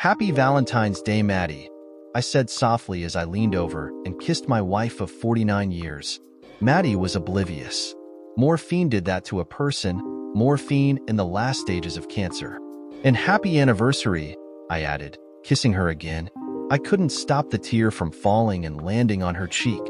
Happy Valentine's Day, Maddie, I said softly as I leaned over and kissed my wife of 49 years. Maddie was oblivious. Morphine did that to a person, morphine in the last stages of cancer. And happy anniversary, I added, kissing her again. I couldn't stop the tear from falling and landing on her cheek.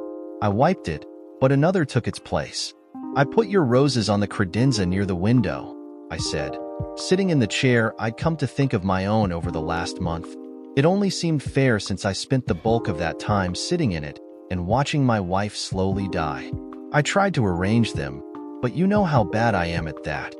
I wiped it, but another took its place. I put your roses on the credenza near the window, I said. Sitting in the chair, I'd come to think of my own over the last month. It only seemed fair since I spent the bulk of that time sitting in it and watching my wife slowly die. I tried to arrange them, but you know how bad I am at that.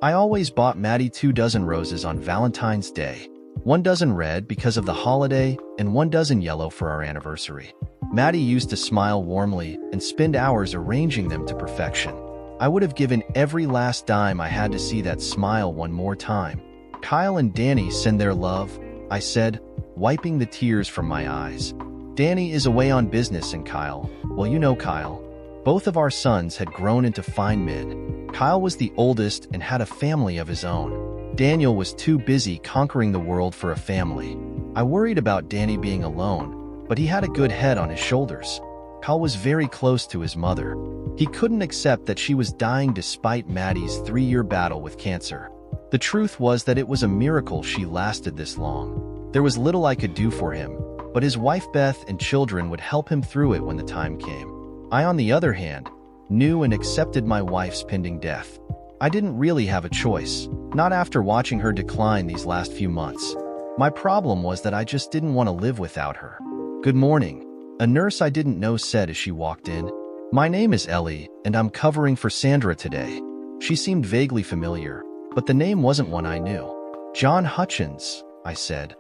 I always bought Maddie 24 roses on Valentine's Day. 1 dozen red because of the holiday and 1 dozen yellow for our anniversary. Maddie used to smile warmly and spend hours arranging them to perfection. I would have given every last dime I had to see that smile one more time. Kyle and Danny send their love, I said, wiping the tears from my eyes. Danny is away on business and Kyle, well, you know Kyle. Both of our sons had grown into fine men. Kyle was the oldest and had a family of his own. Daniel was too busy conquering the world for a family. I worried about Danny being alone, but he had a good head on his shoulders. Kyle was very close to his mother. He couldn't accept that she was dying despite Maddie's 3-year battle with cancer. The truth was that it was a miracle she lasted this long. There was little I could do for him, but his wife Beth and children would help him through it when the time came. I, on the other hand, knew and accepted my wife's pending death. I didn't really have a choice, not after watching her decline these last few months. My problem was that I just didn't want to live without her. Good morning, a nurse I didn't know said as she walked in. My name is Ellie, and I'm covering for Sandra today. She seemed vaguely familiar, but the name wasn't one I knew. John Hutchins, I said,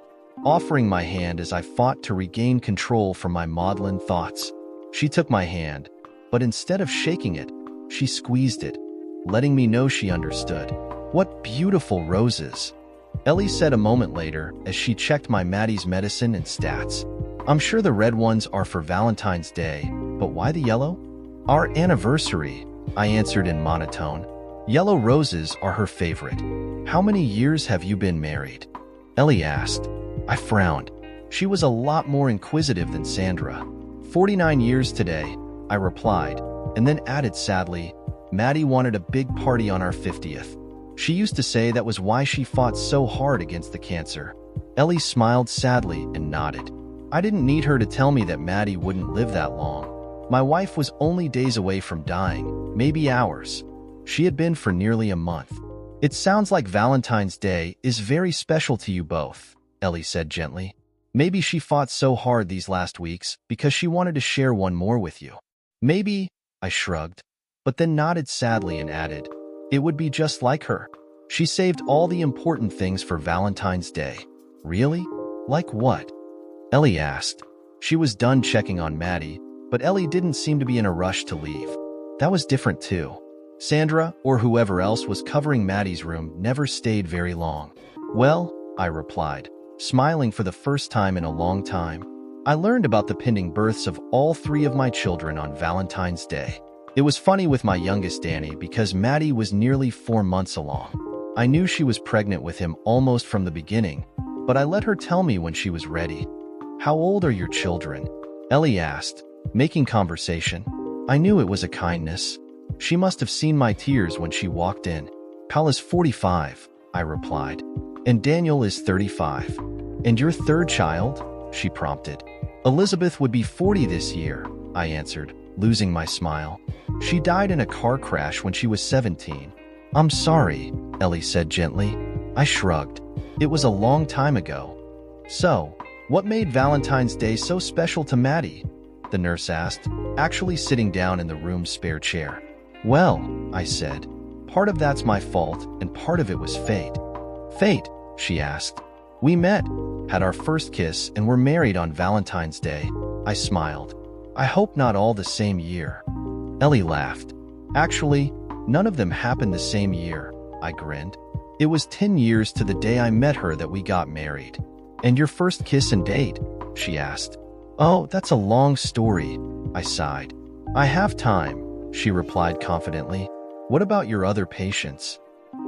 offering my hand as I fought to regain control from my maudlin thoughts. She took my hand, but instead of shaking it, she squeezed it, letting me know she understood. What beautiful roses, Ellie said a moment later as she checked my Maddie's medicine and stats. I'm sure the red ones are for Valentine's Day, but why the yellow? Our anniversary, I answered in monotone. Yellow roses are her favorite. How many years have you been married? Ellie asked. I frowned. She was a lot more inquisitive than Sandra. 49 years today, I replied, and then added sadly, Maddie wanted a big party on our 50th. She used to say that was why she fought so hard against the cancer. Ellie smiled sadly and nodded. I didn't need her to tell me that Maddie wouldn't live that long. My wife was only days away from dying, maybe hours. She had been for nearly a month. It sounds like Valentine's Day is very special to you both, Ellie said gently. Maybe she fought so hard these last weeks because she wanted to share one more with you. Maybe, I shrugged, but then nodded sadly and added, it would be just like her. She saved all the important things for Valentine's Day. Really? Like what? Ellie asked. She was done checking on Maddie, but Ellie didn't seem to be in a rush to leave. That was different too. Sandra, or whoever else was covering Maddie's room, never stayed very long. Well, I replied, smiling for the first time in a long time. I learned about the pending births of all 3 of my children on Valentine's Day. It was funny with my youngest Danny because Maddie was nearly 4 months along. I knew she was pregnant with him almost from the beginning, but I let her tell me when she was ready. How old are your children? Ellie asked, making conversation. I knew it was a kindness. She must have seen my tears when she walked in. Kyle is 45, I replied, and Daniel is 35. And your 3rd child? She prompted. Elizabeth would be 40 this year, I answered, losing my smile. She died in a car crash when she was 17. I'm sorry, Ellie said gently. I shrugged. It was a long time ago. So, what made Valentine's Day so special to Maddie? The nurse asked, actually sitting down in the room's spare chair. Well, I said, part of that's my fault and part of it was fate. Fate? She asked. We met, had our first kiss, and were married on Valentine's Day. I smiled. I hope not all the same year. Ellie laughed. Actually, none of them happened the same year, I grinned. It was 10 years to the day I met her that we got married. And your first kiss and date? She asked. Oh, that's a long story, I sighed. I have time, she replied confidently. What about your other patients?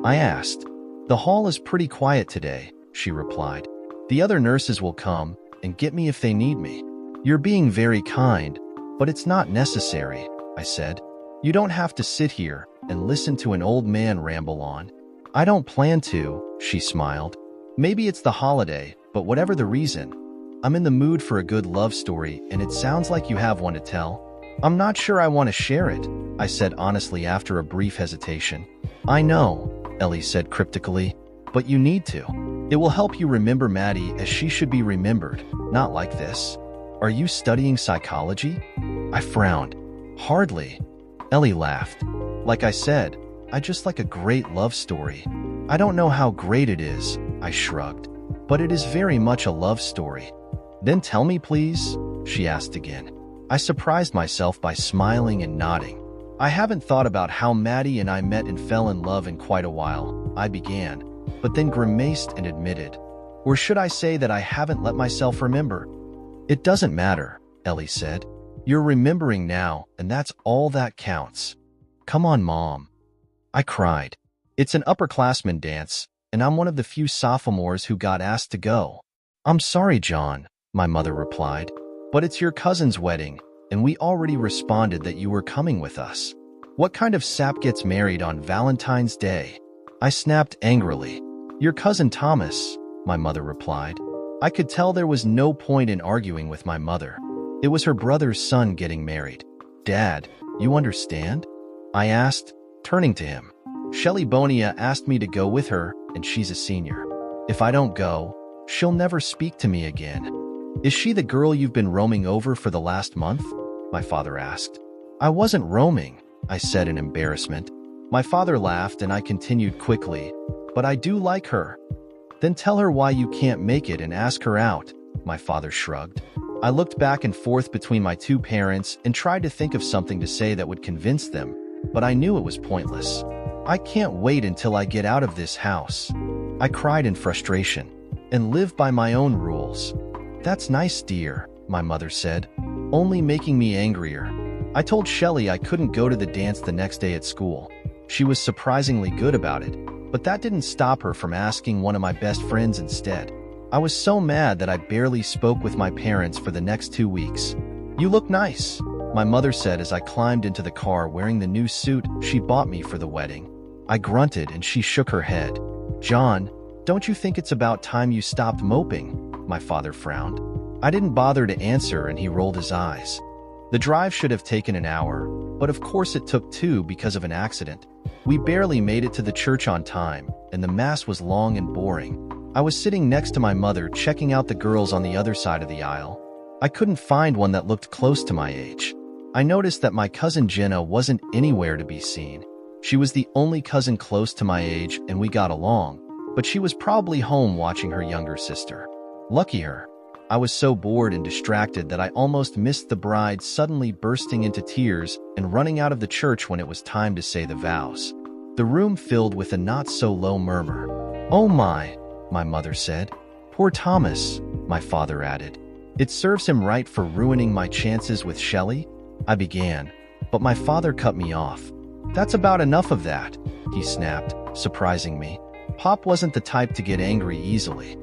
I asked. The hall is pretty quiet today, she replied. The other nurses will come and get me if they need me. You're being very kind, but it's not necessary, I said. You don't have to sit here and listen to an old man ramble on. I don't plan to, she smiled. Maybe it's the holiday, but whatever the reason, I'm in the mood for a good love story, and it sounds like you have one to tell. I'm not sure I want to share it, I said honestly after a brief hesitation. I know, Ellie said cryptically, but you need to. It will help you remember Maddie as she should be remembered, not like this. Are you studying psychology? I frowned. Hardly. Ellie laughed. Like I said, I just like a great love story. I don't know how great it is, I shrugged, but it is very much a love story. Then tell me, please, she asked again. I surprised myself by smiling and nodding. I haven't thought about how Maddie and I met and fell in love in quite a while, I began, but then grimaced and admitted. Or should I say that I haven't let myself remember? It doesn't matter, Ellie said. You're remembering now, and that's all that counts. Come on, Mom. I cried. It's an upperclassman dance, and I'm one of the few sophomores who got asked to go. I'm sorry, John, my mother replied, but it's your cousin's wedding, and we already responded that you were coming with us. What kind of sap gets married on Valentine's Day? I snapped angrily. Your cousin Thomas, my mother replied. I could tell there was no point in arguing with my mother. It was her brother's son getting married. Dad, you understand? I asked, turning to him. Shelley Bonia asked me to go with her, and she's a senior. If I don't go, she'll never speak to me again. Is she the girl you've been roaming over for the last month? My father asked. I wasn't roaming, I said in embarrassment. My father laughed and I continued quickly, but I do like her. Then tell her why you can't make it and ask her out, my father shrugged. I looked back and forth between my two parents and tried to think of something to say that would convince them, but I knew it was pointless. I can't wait until I get out of this house. I cried in frustration, and live by my own rules. That's nice, dear, my mother said, only making me angrier. I told Shelley I couldn't go to the dance the next day at school. She was surprisingly good about it, but that didn't stop her from asking one of my best friends instead. I was so mad that I barely spoke with my parents for the next 2 weeks. You look nice, my mother said as I climbed into the car wearing the new suit she bought me for the wedding. I grunted and she shook her head. John, don't you think it's about time you stopped moping? My father frowned. I didn't bother to answer and he rolled his eyes. The drive should have taken an hour, but of course it took 2 because of an accident. We barely made it to the church on time, and the mass was long and boring. I was sitting next to my mother checking out the girls on the other side of the aisle. I couldn't find one that looked close to my age. I noticed that my cousin Jenna wasn't anywhere to be seen. She was the only cousin close to my age and we got along, but she was probably home watching her younger sister. Lucky her. I was so bored and distracted that I almost missed the bride suddenly bursting into tears and running out of the church when it was time to say the vows. The room filled with a not-so-low murmur. Oh my mother said. Poor Thomas, my father added. It serves him right for ruining my chances with Shelley, I began, but my father cut me off. That's about enough of that, he snapped, surprising me. Pop wasn't the type to get angry easily.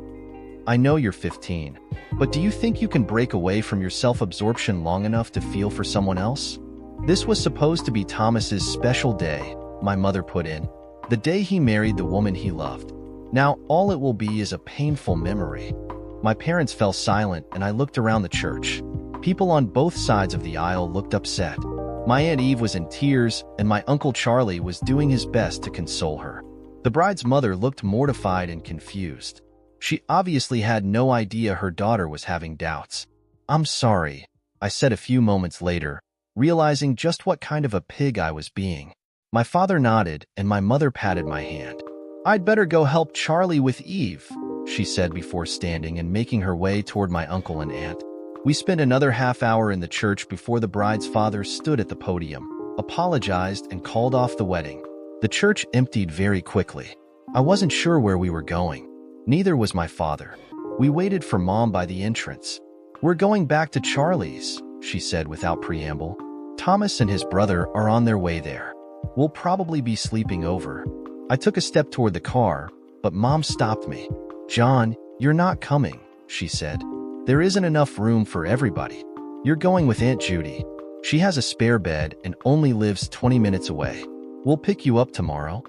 I know you're 15, but do you think you can break away from your self-absorption long enough to feel for someone else? This was supposed to be Thomas's special day, my mother put in, the day he married the woman he loved. Now all it will be is a painful memory. My parents fell silent and I looked around the church. People on both sides of the aisle looked upset. My Aunt Eve was in tears and my Uncle Charlie was doing his best to console her. The bride's mother looked mortified and confused. She obviously had no idea her daughter was having doubts. I'm sorry, I said a few moments later, realizing just what kind of a pig I was being. My father nodded and my mother patted my hand. I'd better go help Charlie with Eve, she said before standing and making her way toward my uncle and aunt. We spent another half hour in the church before the bride's father stood at the podium, apologized, and called off the wedding. The church emptied very quickly. I wasn't sure where we were going. Neither was my father. We waited for Mom by the entrance. We're going back to Charlie's, she said without preamble. Thomas and his brother are on their way there. We'll probably be sleeping over. I took a step toward the car, but Mom stopped me. John, You're not coming, she said. There isn't enough room for everybody. You're going with Aunt Judy. She has a spare bed and only lives 20 minutes away. We'll pick you up tomorrow.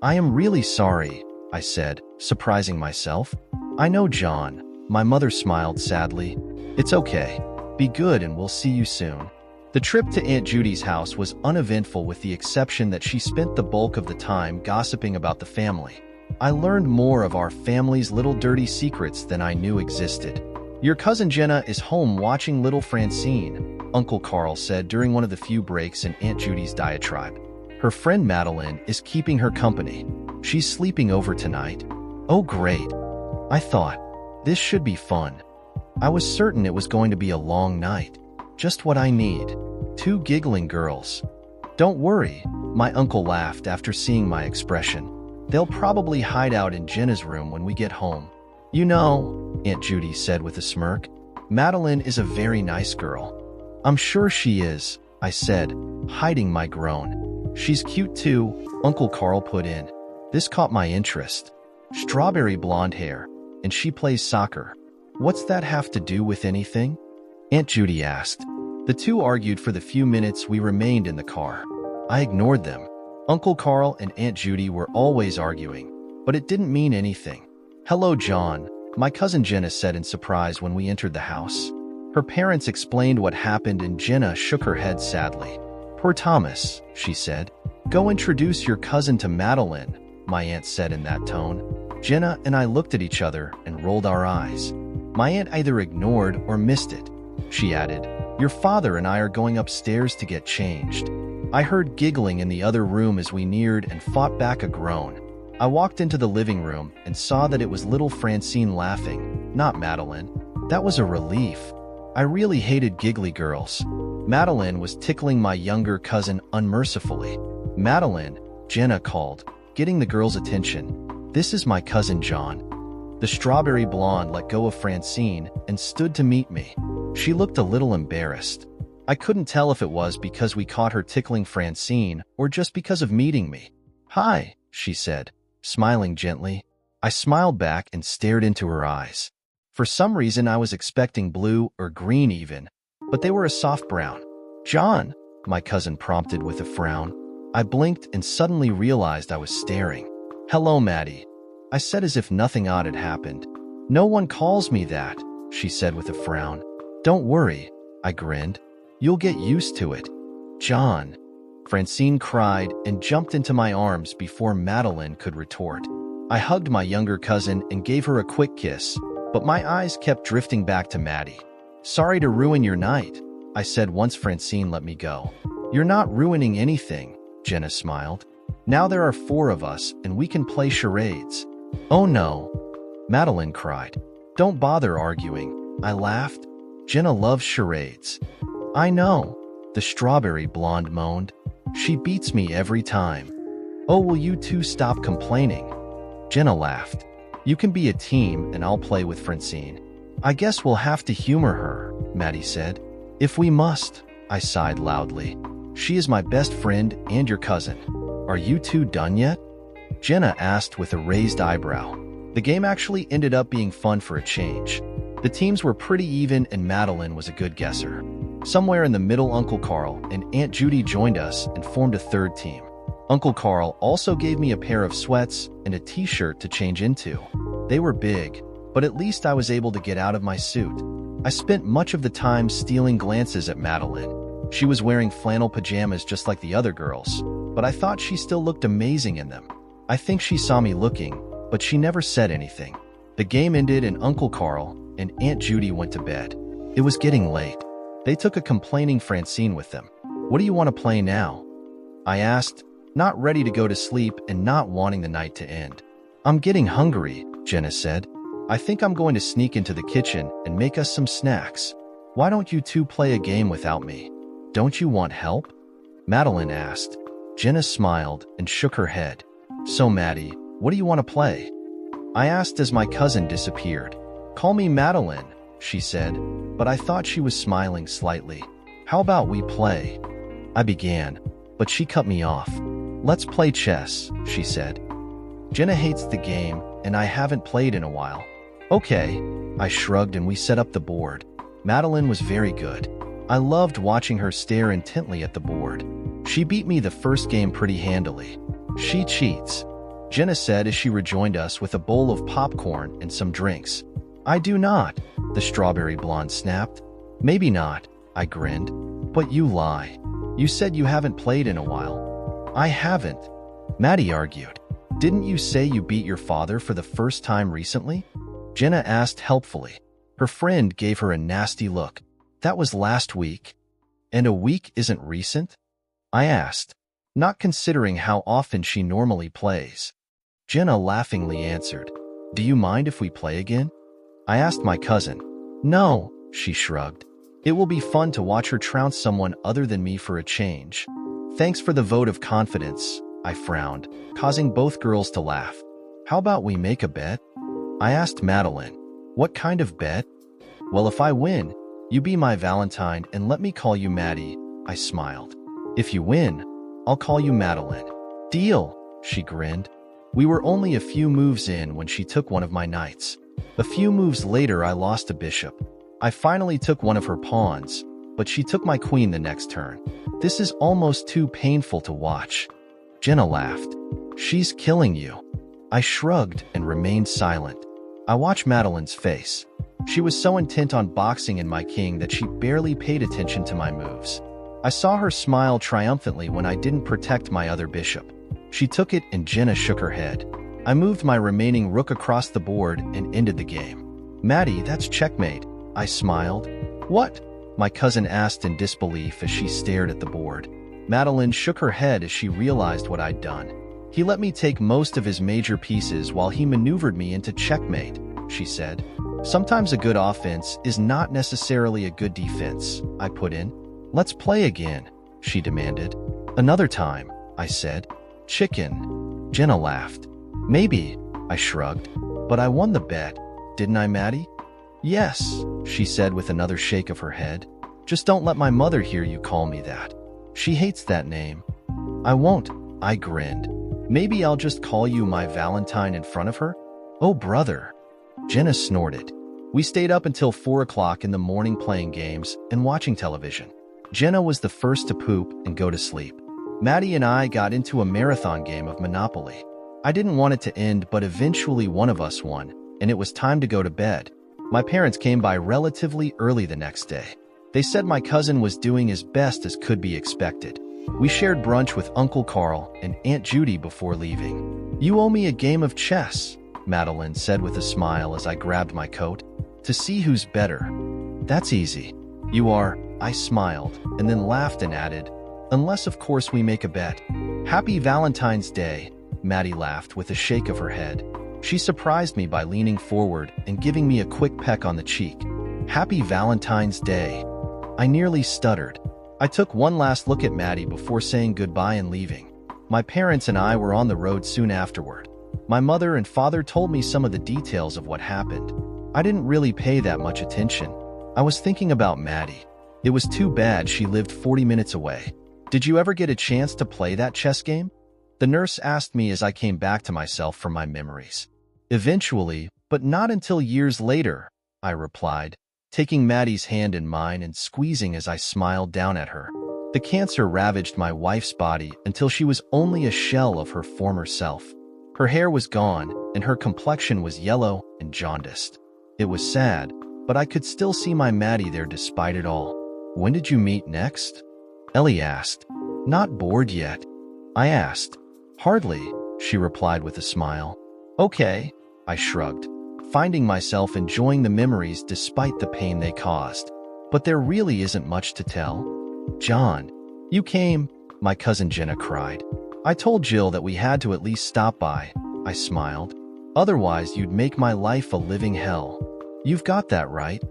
I am really sorry, I said, surprising myself. I know, John. My mother smiled sadly. It's okay. Be good and we'll see you soon. The trip to Aunt Judy's house was uneventful with the exception that she spent the bulk of the time gossiping about the family. I learned more of our family's little dirty secrets than I knew existed. Your cousin Jenna is home watching little Francine, Uncle Carl said during one of the few breaks in Aunt Judy's diatribe. Her friend Madeline is keeping her company. She's sleeping over tonight. Oh, great. I thought, this should be fun. I was certain it was going to be a long night. Just what I need. 2 giggling girls. Don't worry, my uncle laughed after seeing my expression. They'll probably hide out in Jenna's room when we get home. You know, Aunt Judy said with a smirk, Madeline is a very nice girl. I'm sure she is, I said, hiding my groan. She's cute too, Uncle Carl put in. This caught my interest. Strawberry blonde hair, and she plays soccer. What's that have to do with anything? Aunt Judy asked. The two argued for the few minutes we remained in the car. I ignored them. Uncle Carl and Aunt Judy were always arguing, but it didn't mean anything. Hello, John, my cousin Jenna said in surprise when we entered the house. Her parents explained what happened and Jenna shook her head sadly. Poor Thomas, she said. Go introduce your cousin to Madeline, my aunt said in that tone. Jenna and I looked at each other and rolled our eyes. My aunt either ignored or missed it. She added, your father and I are going upstairs to get changed. I heard giggling in the other room as we neared and fought back a groan. I walked into the living room and saw that it was little Francine laughing, not Madeline. That was a relief. I really hated giggly girls. Madeline was tickling my younger cousin unmercifully. Madeline, Jenna called, getting the girls' attention. This is my cousin John. The strawberry blonde let go of Francine and stood to meet me. She looked a little embarrassed. I couldn't tell if it was because we caught her tickling Francine or just because of meeting me. Hi, she said, smiling gently. I smiled back and stared into her eyes. For some reason, I was expecting blue or green even, but they were a soft brown. John, my cousin prompted with a frown. I blinked and suddenly realized I was staring. Hello, Maddie, I said as if nothing odd had happened. No one calls me that, she said with a frown. Don't worry, I grinned. You'll get used to it. John, Francine cried and jumped into my arms before Madeline could retort. I hugged my younger cousin and gave her a quick kiss, but my eyes kept drifting back to Maddie. Sorry to ruin your night, I said once Francine let me go. You're not ruining anything, Jenna smiled. Now there are 4 of us and we can play charades. Oh no, Madeline cried. Don't bother arguing, I laughed. Jenna loves charades. I know, the strawberry blonde moaned. She beats me every time. Oh, will you two stop complaining? Jenna laughed. You can be a team and I'll play with Francine. I guess we'll have to humor her, Maddie said. If we must, I sighed loudly. She is my best friend and your cousin. Are you two done yet? Jenna asked with a raised eyebrow. The game actually ended up being fun for a change. The teams were pretty even and Madeline was a good guesser. Somewhere in the middle, Uncle Carl and Aunt Judy joined us and formed a third team. Uncle Carl also gave me a pair of sweats and a t-shirt to change into. They were big, but at least I was able to get out of my suit. I spent much of the time stealing glances at Madeline. She was wearing flannel pajamas just like the other girls, but I thought she still looked amazing in them. I think she saw me looking, but she never said anything. The game ended and Uncle Carl and Aunt Judy went to bed. It was getting late. They took a complaining Francine with them. What do you want to play now? I asked, not ready to go to sleep and not wanting the night to end. I'm getting hungry, Jenna said. I think I'm going to sneak into the kitchen and make us some snacks. Why don't you two play a game without me? Don't you want help? Madeline asked. Jenna smiled and shook her head. So Maddie, what do you want to play? I asked as my cousin disappeared. Call me Madeline, she said, but I thought she was smiling slightly. How about we play? I began, but she cut me off. Let's play chess, she said. Jenna hates the game, and I haven't played in a while. Okay, I shrugged and we set up the board. Madeline was very good. I loved watching her stare intently at the board. She beat me the first game pretty handily. She cheats, Jenna said as she rejoined us with a bowl of popcorn and some drinks. I do not, the strawberry blonde snapped. Maybe not, I grinned. But you lie. You said you haven't played in a while. I haven't, Maddie argued. Didn't you say you beat your father for the first time recently? Jenna asked helpfully. Her friend gave her a nasty look. That was last week. And a week isn't recent? I asked, not considering how often she normally plays. Jenna laughingly answered, Do you mind if we play again? I asked my cousin. No, she shrugged. It will be fun to watch her trounce someone other than me for a change. Thanks for the vote of confidence, I frowned, causing both girls to laugh. How about we make a bet? I asked Madeline. What kind of bet? Well, if I win, you be my Valentine and let me call you Maddie, I smiled. If you win, I'll call you Madeline. Deal, she grinned. We were only a few moves in when she took one of my knights. A few moves later, I lost a bishop. I finally took one of her pawns, but she took my queen the next turn. This is almost too painful to watch. Jenna laughed. She's killing you. I shrugged and remained silent. I watched Madeline's face. She was so intent on boxing and my king that she barely paid attention to my moves. I saw her smile triumphantly when I didn't protect my other bishop. She took it and Jenna shook her head. I moved my remaining rook across the board and ended the game. Maddie, that's checkmate, I smiled. What? My cousin asked in disbelief as she stared at the board. Madeline shook her head as she realized what I'd done. He let me take most of his major pieces while he maneuvered me into checkmate, she said. Sometimes a good offense is not necessarily a good defense, I put in. Let's play again, she demanded. Another time, I said. Chicken. Jenna laughed. Maybe, I shrugged. But I won the bet, didn't I, Maddie? Yes, she said with another shake of her head. Just don't let my mother hear you call me that. She hates that name. I won't, I grinned. Maybe I'll just call you my Valentine in front of her? Oh, brother. Jenna snorted. We stayed up until 4 o'clock in the morning playing games and watching television. Jenna was the first to poop and go to sleep. Maddie and I got into a marathon game of Monopoly. I didn't want it to end, but eventually one of us won, and it was time to go to bed. My parents came by relatively early the next day. They said my cousin was doing as best as could be expected. We shared brunch with Uncle Carl and Aunt Judy before leaving. You owe me a game of chess, Madeline said with a smile as I grabbed my coat. To see who's better. That's easy. You are, I smiled, and then laughed and added, unless of course we make a bet. Happy Valentine's Day, Maddie laughed with a shake of her head. She surprised me by leaning forward and giving me a quick peck on the cheek. Happy Valentine's Day. I nearly stuttered. I took one last look at Maddie before saying goodbye and leaving. My parents and I were on the road soon afterward. My mother and father told me some of the details of what happened. I didn't really pay that much attention. I was thinking about Maddie. It was too bad she lived 40 minutes away. Did you ever get a chance to play that chess game? The nurse asked me as I came back to myself from my memories. Eventually, but not until years later, I replied, taking Maddie's hand in mine and squeezing as I smiled down at her. The cancer ravaged my wife's body until she was only a shell of her former self. Her hair was gone, and her complexion was yellow and jaundiced. It was sad, but I could still see my Maddie there despite it all. When did you meet next? Ellie asked. Not bored yet? I asked. Hardly, she replied with a smile. Okay, I shrugged, finding myself enjoying the memories despite the pain they caused. But there really isn't much to tell. John, you came, my cousin Jenna cried. I told Jill that we had to at least stop by, I smiled. Otherwise, you'd make my life a living hell. You've got that right.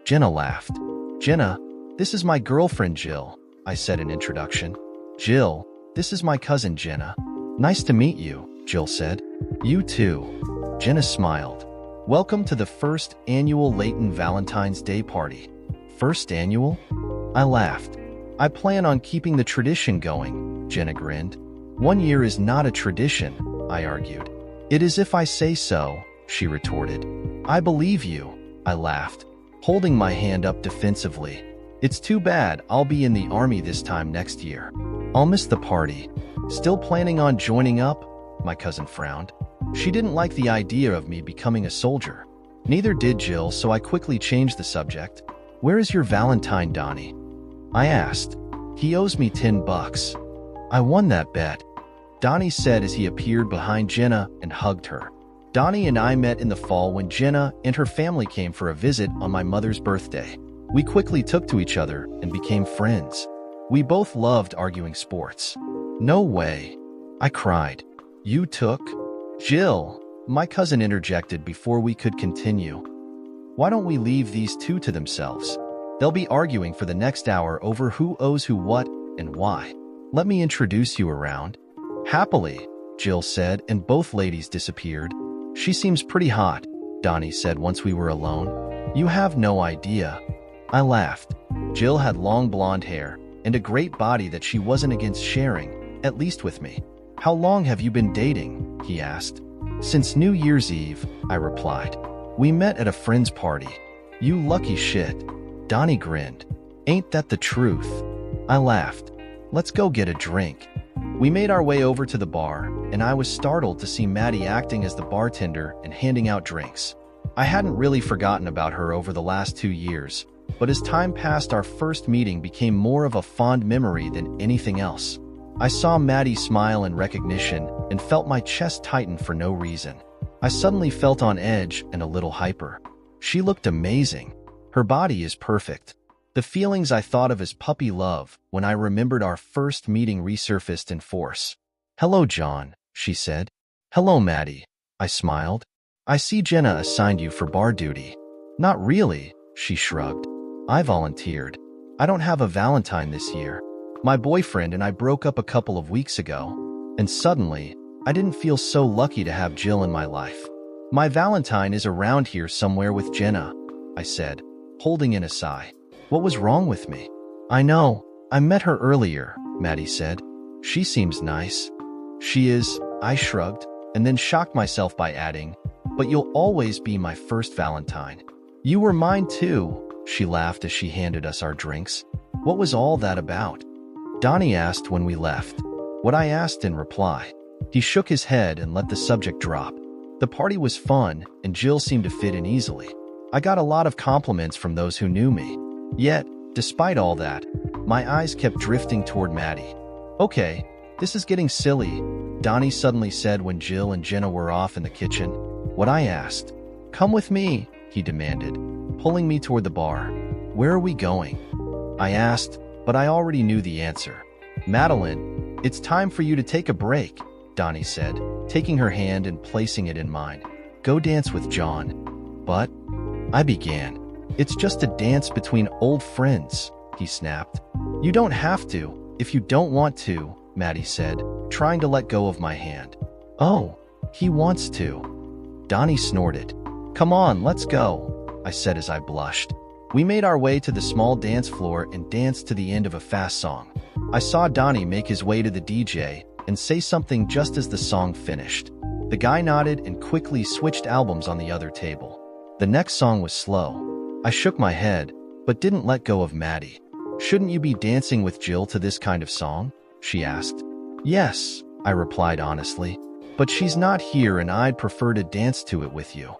Jenna laughed. Jenna, this is my girlfriend Jill, I said in introduction. Jill, this is my cousin Jenna. Nice to meet you, Jill said. You too. Jenna smiled. Welcome to the first annual Leighton Valentine's Day party. First annual? I laughed. I plan on keeping the tradition going, Jenna grinned. 1 year is not a tradition, I argued. It is if I say so, she retorted. I believe you, I laughed, holding my hand up defensively. It's too bad I'll be in the army this time next year. I'll miss the party. Still planning on joining up? My cousin frowned. She didn't like the idea of me becoming a soldier. Neither did Jill, so I quickly changed the subject. Where is your Valentine, Donnie? I asked. He owes me $10. I won that bet, Donnie said as he appeared behind Jenna and hugged her. Donnie and I met in the fall when Jenna and her family came for a visit on my mother's birthday. We quickly took to each other and became friends. We both loved arguing sports. No way, I cried. You took? Jill, my cousin interjected before we could continue. Why don't we leave these two to themselves? They'll be arguing for the next hour over who owes who what and why. Let me introduce you around. Happily, Jill said, and both ladies disappeared. She seems pretty hot, Donnie said once we were alone. You have no idea. I laughed. Jill had long blonde hair and a great body that she wasn't against sharing, at least with me. How long have you been dating? He asked. Since New Year's Eve, I replied. We met at a friend's party. You lucky shit. Donnie grinned. Ain't that the truth? I laughed. Let's go get a drink. We made our way over to the bar, and I was startled to see Maddie acting as the bartender and handing out drinks. I hadn't really forgotten about her over the last 2 years, but as time passed, our first meeting became more of a fond memory than anything else. I saw Maddie smile in recognition and felt my chest tighten for no reason. I suddenly felt on edge and a little hyper. She looked amazing. Her body is perfect. The feelings I thought of as puppy love when I remembered our first meeting resurfaced in force. Hello, John, she said. Hello, Maddie, I smiled. I see Jenna assigned you for bar duty. Not really, she shrugged. I volunteered. I don't have a Valentine this year. My boyfriend and I broke up a couple of weeks ago, and suddenly, I didn't feel so lucky to have Jill in my life. My Valentine is around here somewhere with Jenna, I said, holding in a sigh. What was wrong with me? I know. I met her earlier, Maddie said. She seems nice. She is, I shrugged, and then shocked myself by adding, but you'll always be my first Valentine. You were mine too, she laughed as she handed us our drinks. What was all that about? Donnie asked when we left. What I asked in reply. He shook his head and let the subject drop. The party was fun, and Jill seemed to fit in easily. I got a lot of compliments from those who knew me. Yet, despite all that, my eyes kept drifting toward Maddie. Okay, this is getting silly, Donnie suddenly said when Jill and Jenna were off in the kitchen. What I asked. Come with me, he demanded, pulling me toward the bar. Where are we going? I asked, but I already knew the answer. Madeline, it's time for you to take a break, Donnie said, taking her hand and placing it in mine. Go dance with John. But, I began. It's just a dance between old friends, he snapped. You don't have to, if you don't want to, Maddie said, trying to let go of my hand. Oh, he wants to. Donnie snorted. Come on, let's go, I said as I blushed. We made our way to the small dance floor and danced to the end of a fast song. I saw Donnie make his way to the DJ and say something just as the song finished. The guy nodded and quickly switched albums on the other table. The next song was slow. I shook my head, but didn't let go of Maddie. Shouldn't you be dancing with Jill to this kind of song? She asked. Yes, I replied honestly, but she's not here and I'd prefer to dance to it with you.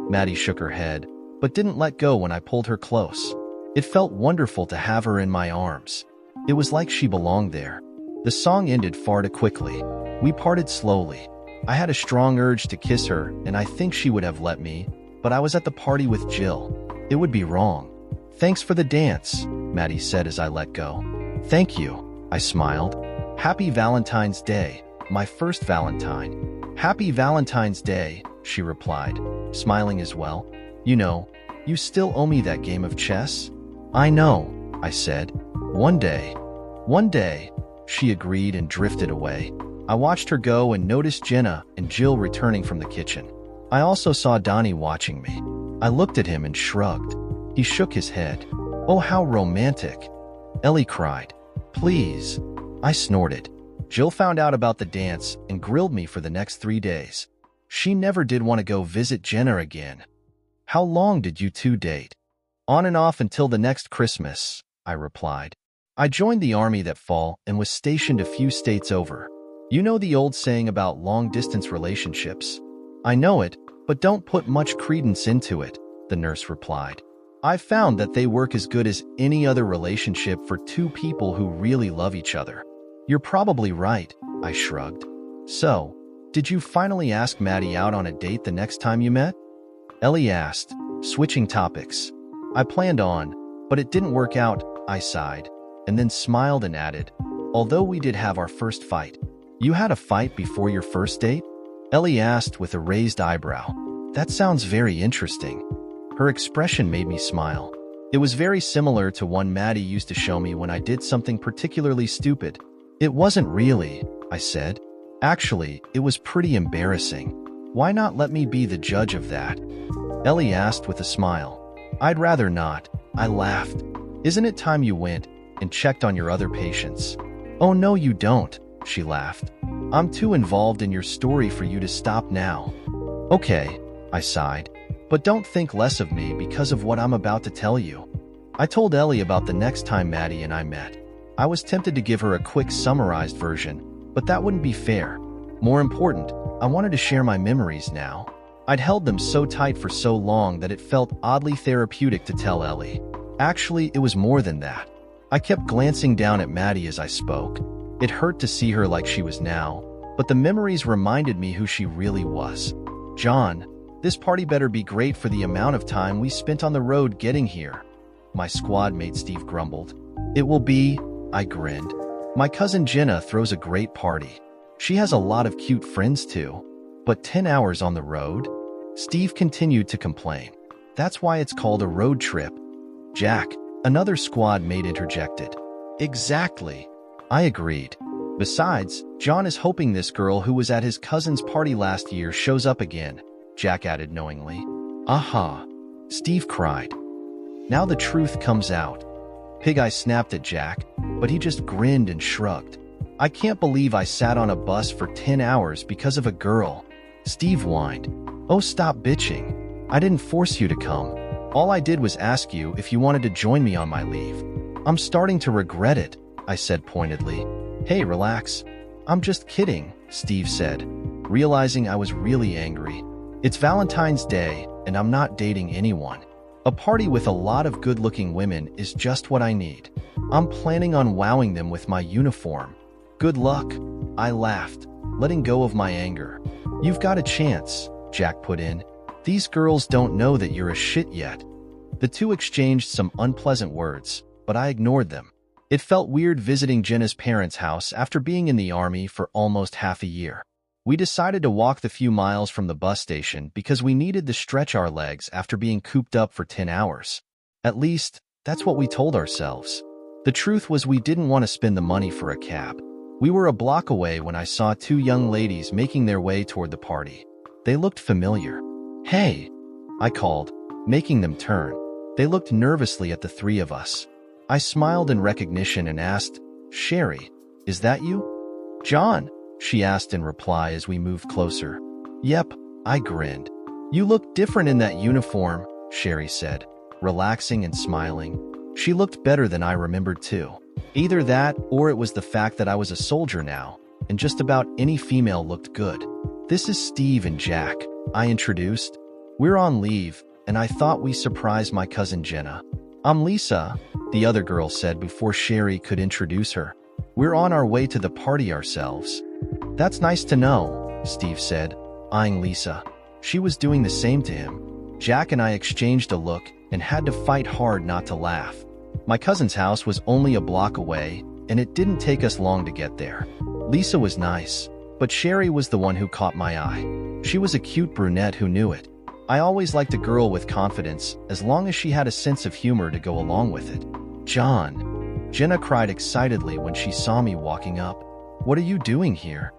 Maddie shook her head, but didn't let go when I pulled her close. It felt wonderful to have her in my arms. It was like she belonged there. The song ended far too quickly. We parted slowly. I had a strong urge to kiss her, and I think she would have let me, but I was at the party with Jill. It would be wrong. Thanks for the dance, Maddie said as I let go. Thank you, I smiled. Happy Valentine's Day, my first Valentine. Happy Valentine's Day, she replied, smiling as well. You know, you still owe me that game of chess? I know, I said. One day, she agreed and drifted away. I watched her go and noticed Jenna and Jill returning from the kitchen. I also saw Donnie watching me. I looked at him and shrugged. He shook his head. Oh, how romantic. Ellie cried. Please. I snorted. Jill found out about the dance and grilled me for the next 3 days. She never did want to go visit Jenna again. How long did you two date? On and off until the next Christmas, I replied. I joined the army that fall and was stationed a few states over. You know the old saying about long-distance relationships? I know it, but don't put much credence into it, the nurse replied. I've found that they work as good as any other relationship for two people who really love each other. You're probably right, I shrugged. So, did you finally ask Maddie out on a date the next time you met? Ellie asked, switching topics. I planned on, but it didn't work out, I sighed, and then smiled and added, although we did have our first fight. You had a fight before your first date? Ellie asked with a raised eyebrow. That sounds very interesting. Her expression made me smile. It was very similar to one Maddie used to show me when I did something particularly stupid. It wasn't really, I said. Actually, it was pretty embarrassing. Why not let me be the judge of that? Ellie asked with a smile. I'd rather not, I laughed. Isn't it time you went and checked on your other patients? Oh no you don't, she laughed. I'm too involved in your story for you to stop now. Okay, I sighed. But don't think less of me because of what I'm about to tell you. I told Ellie about the next time Maddie and I met. I was tempted to give her a quick summarized version, but that wouldn't be fair. More important, I wanted to share my memories now. I'd held them so tight for so long that it felt oddly therapeutic to tell Ellie. Actually, it was more than that. I kept glancing down at Maddie as I spoke. It hurt to see her like she was now, but the memories reminded me who she really was. John, this party better be great for the amount of time we spent on the road getting here. My squad mate Steve grumbled. It will be, I grinned. My cousin Jenna throws a great party. She has a lot of cute friends too. But 10 hours on the road? Steve continued to complain. That's why it's called a road trip. Jack, another squad mate, interjected. Exactly. I agreed. Besides, John is hoping this girl who was at his cousin's party last year shows up again, Jack added knowingly. Aha, Steve cried. Now the truth comes out. Pig Eye snapped at Jack, but he just grinned and shrugged. I can't believe I sat on a bus for 10 hours because of a girl. Steve whined. Oh, stop bitching. I didn't force you to come. All I did was ask you if you wanted to join me on my leave. I'm starting to regret it, I said pointedly. Hey, relax. I'm just kidding, Steve said, realizing I was really angry. It's Valentine's Day, and I'm not dating anyone. A party with a lot of good-looking women is just what I need. I'm planning on wowing them with my uniform. Good luck, I laughed, letting go of my anger. You've got a chance, Jack put in. These girls don't know that you're a shit yet. The two exchanged some unpleasant words, but I ignored them. It felt weird visiting Jenna's parents' house after being in the army for almost half a year. We decided to walk the few miles from the bus station because we needed to stretch our legs after being cooped up for 10 hours. At least, that's what we told ourselves. The truth was we didn't want to spend the money for a cab. We were a block away when I saw two young ladies making their way toward the party. They looked familiar. Hey, I called, making them turn. They looked nervously at the three of us. I smiled in recognition and asked, Sherry, is that you? John, she asked in reply as we moved closer. Yep, I grinned. You look different in that uniform, Sherry said, relaxing and smiling. She looked better than I remembered too. Either that or it was the fact that I was a soldier now, and just about any female looked good. This is Steve and Jack, I introduced. We're on leave, and I thought we surprised my cousin Jenna. I'm Lisa, the other girl said before Sherry could introduce her. We're on our way to the party ourselves. That's nice to know, Steve said, eyeing Lisa. She was doing the same to him. Jack and I exchanged a look and had to fight hard not to laugh. My cousin's house was only a block away, and it didn't take us long to get there. Lisa was nice, but Sherry was the one who caught my eye. She was a cute brunette who knew it. I always liked a girl with confidence, as long as she had a sense of humor to go along with it. John, Jenna cried excitedly when she saw me walking up. What are you doing here?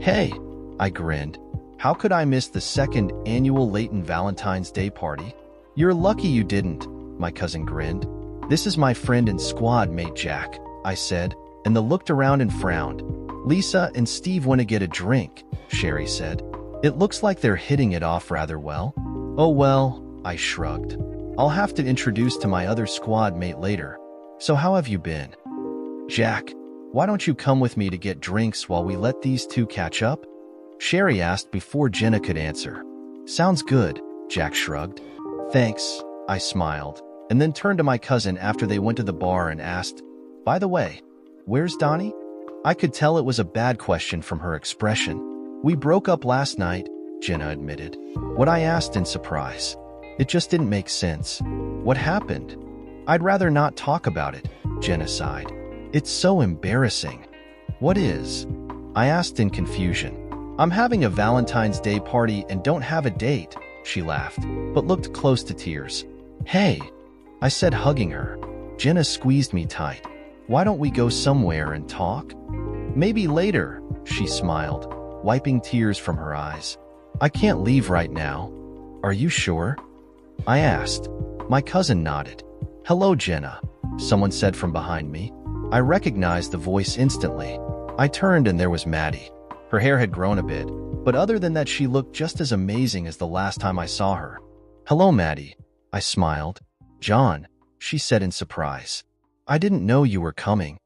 Hey, I grinned. How could I miss the second annual Leighton Valentine's Day party? You're lucky you didn't, my cousin grinned. This is my friend and squad mate Jack, I said, and they looked around and frowned. Lisa and Steve want to get a drink, Sherry said. It looks like they're hitting it off rather well. Oh well, I shrugged. I'll have to introduce to my other squad mate later. So how have you been? Jack, why don't you come with me to get drinks while we let these two catch up? Sherry asked before Jenna could answer. Sounds good, Jack shrugged. Thanks, I smiled, and then turned to my cousin after they went to the bar and asked, by the way, where's Donnie? I could tell it was a bad question from her expression. We broke up last night, Jenna admitted. What I asked in surprise. It just didn't make sense. What happened? I'd rather not talk about it, Jenna sighed. It's so embarrassing. What is? I asked in confusion. I'm having a Valentine's Day party and don't have a date, she laughed, but looked close to tears. Hey, I said, hugging her. Jenna squeezed me tight. Why don't we go somewhere and talk? Maybe later, she smiled, wiping tears from her eyes. I can't leave right now. Are you sure? I asked. My cousin nodded. Hello, Jenna, someone said from behind me. I recognized the voice instantly. I turned and there was Maddie. Her hair had grown a bit, but other than that she looked just as amazing as the last time I saw her. Hello, Maddie, I smiled. John, she said in surprise. I didn't know you were coming.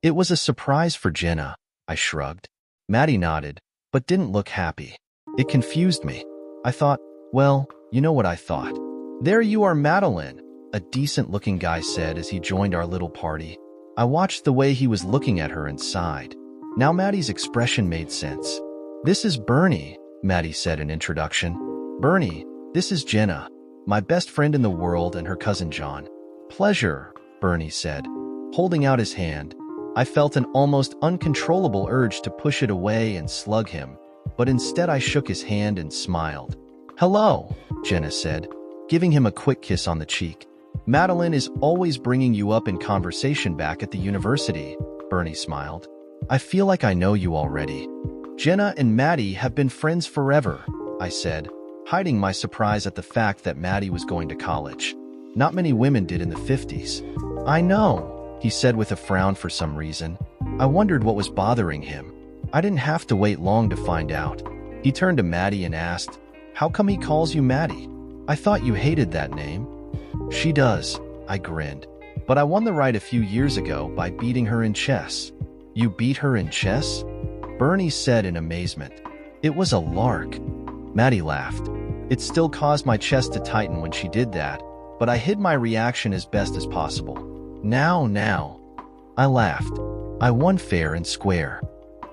It was a surprise for Jenna, I shrugged. Maddie nodded, but didn't look happy. It confused me. I thought, well, you know what I thought. There you are, Madeline, a decent-looking guy said as he joined our little party. I watched the way he was looking at her and sighed. Now Maddie's expression made sense. This is Bernie, Maddie said in introduction. Bernie, this is Jenna, my best friend in the world and her cousin John. Pleasure, Bernie said, holding out his hand. I felt an almost uncontrollable urge to push it away and slug him, but instead I shook his hand and smiled. Hello, Jenna said, giving him a quick kiss on the cheek. Madeline is always bringing you up in conversation back at the university, Bernie smiled. I feel like I know you already. Jenna and Maddie have been friends forever, I said, hiding my surprise at the fact that Maddie was going to college. Not many women did in the 50s. I know, he said with a frown for some reason. I wondered what was bothering him. I didn't have to wait long to find out. He turned to Maddie and asked, how come he calls you Maddie? I thought you hated that name. She does, I grinned. But I won the right a few years ago by beating her in chess. You beat her in chess? Bernie said in amazement. It was a lark. Maddie laughed. It still caused my chest to tighten when she did that, but I hid my reaction as best as possible. Now. I laughed. I won fair and square.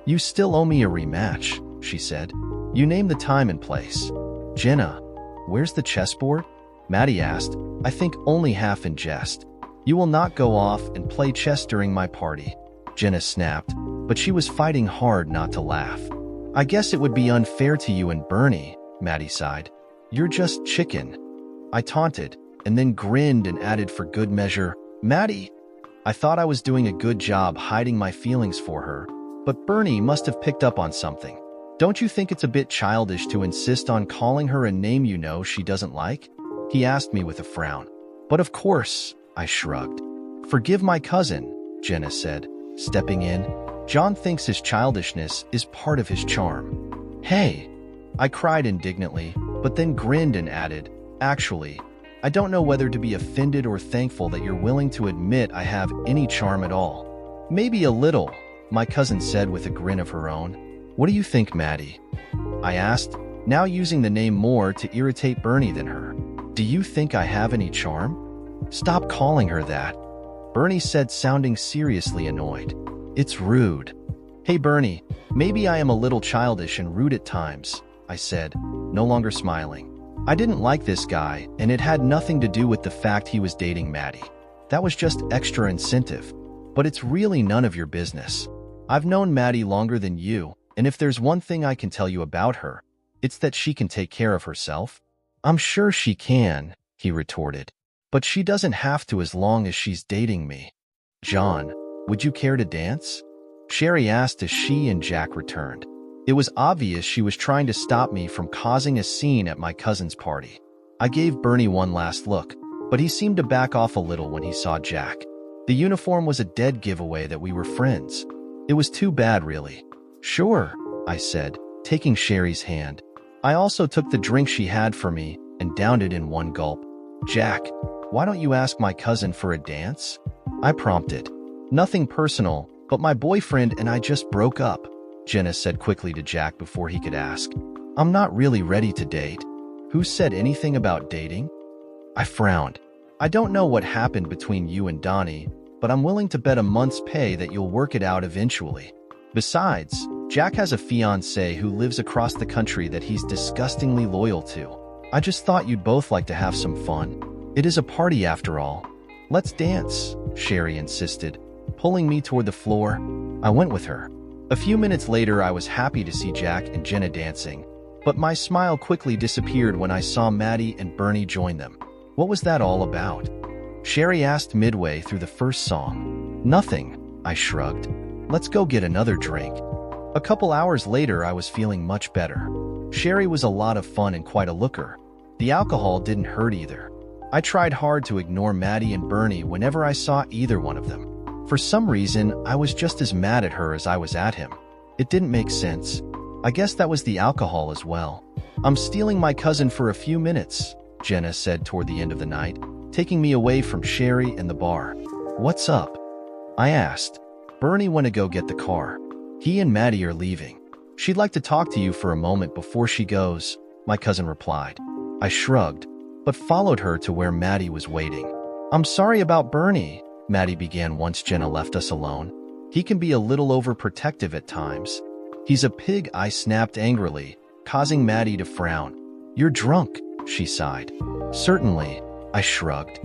You still owe me a rematch, she said. You name the time and place. Jenna, where's the chessboard? Maddie asked, I think only half in jest. You will not go off and play chess during my party. Jenna snapped, but she was fighting hard not to laugh. I guess it would be unfair to you and Bernie, Maddie sighed. You're just chicken. I taunted, and then grinned and added for good measure, Maddie. I thought I was doing a good job hiding my feelings for her, but Bernie must have picked up on something. Don't you think it's a bit childish to insist on calling her a name you know she doesn't like? He asked me with a frown. But of course, I shrugged. Forgive my cousin, Jenna said, stepping in. John thinks his childishness is part of his charm. Hey, I cried indignantly, but then grinned and added, actually, I don't know whether to be offended or thankful that you're willing to admit I have any charm at all. Maybe a little, my cousin said with a grin of her own. What do you think, Maddie? I asked, now using the name more to irritate Bernie than her. Do you think I have any charm? Stop calling her that, Bernie said, sounding seriously annoyed. It's rude. Hey, Bernie, maybe I am a little childish and rude at times, I said, no longer smiling. I didn't like this guy, and it had nothing to do with the fact he was dating Maddie. That was just extra incentive. But it's really none of your business. I've known Maddie longer than you, and if there's one thing I can tell you about her, it's that she can take care of herself. I'm sure she can, he retorted. But she doesn't have to as long as she's dating me. John, would you care to dance? Sherry asked as she and Jack returned. It was obvious she was trying to stop me from causing a scene at my cousin's party. I gave Bernie one last look, but he seemed to back off a little when he saw Jack. The uniform was a dead giveaway that we were friends. It was too bad, really. Sure, I said, taking Sherry's hand. I also took the drink she had for me and downed it in one gulp. "Jack, why don't you ask my cousin for a dance?" I prompted. "Nothing personal, but my boyfriend and I just broke up," Jenna said quickly to Jack before he could ask. "I'm not really ready to date." "Who said anything about dating?" I frowned. "I don't know what happened between you and Donnie, but I'm willing to bet a month's pay that you'll work it out eventually. Besides, Jack has a fiancée who lives across the country that he's disgustingly loyal to. I just thought you'd both like to have some fun. It is a party after all." "Let's dance," Sherry insisted, pulling me toward the floor. I went with her. A few minutes later, I was happy to see Jack and Jenna dancing, but my smile quickly disappeared when I saw Maddie and Bernie join them. "What was that all about?" Sherry asked midway through the first song. "Nothing," I shrugged. "Let's go get another drink." A couple hours later, I was feeling much better. Sherry was a lot of fun and quite a looker. The alcohol didn't hurt either. I tried hard to ignore Maddie and Bernie whenever I saw either one of them. For some reason, I was just as mad at her as I was at him. It didn't make sense. I guess that was the alcohol as well. "I'm stealing my cousin for a few minutes," Jenna said toward the end of the night, taking me away from Sherry and the bar. "What's up?" I asked. "Bernie went to go get the car. He and Maddie are leaving. She'd like to talk to you for a moment before she goes," my cousin replied. I shrugged, but followed her to where Maddie was waiting. "I'm sorry about Bernie," Maddie began once Jenna left us alone. "He can be a little overprotective at times." "He's a pig," I snapped angrily, causing Maddie to frown. "You're drunk," she sighed. "Certainly," I shrugged.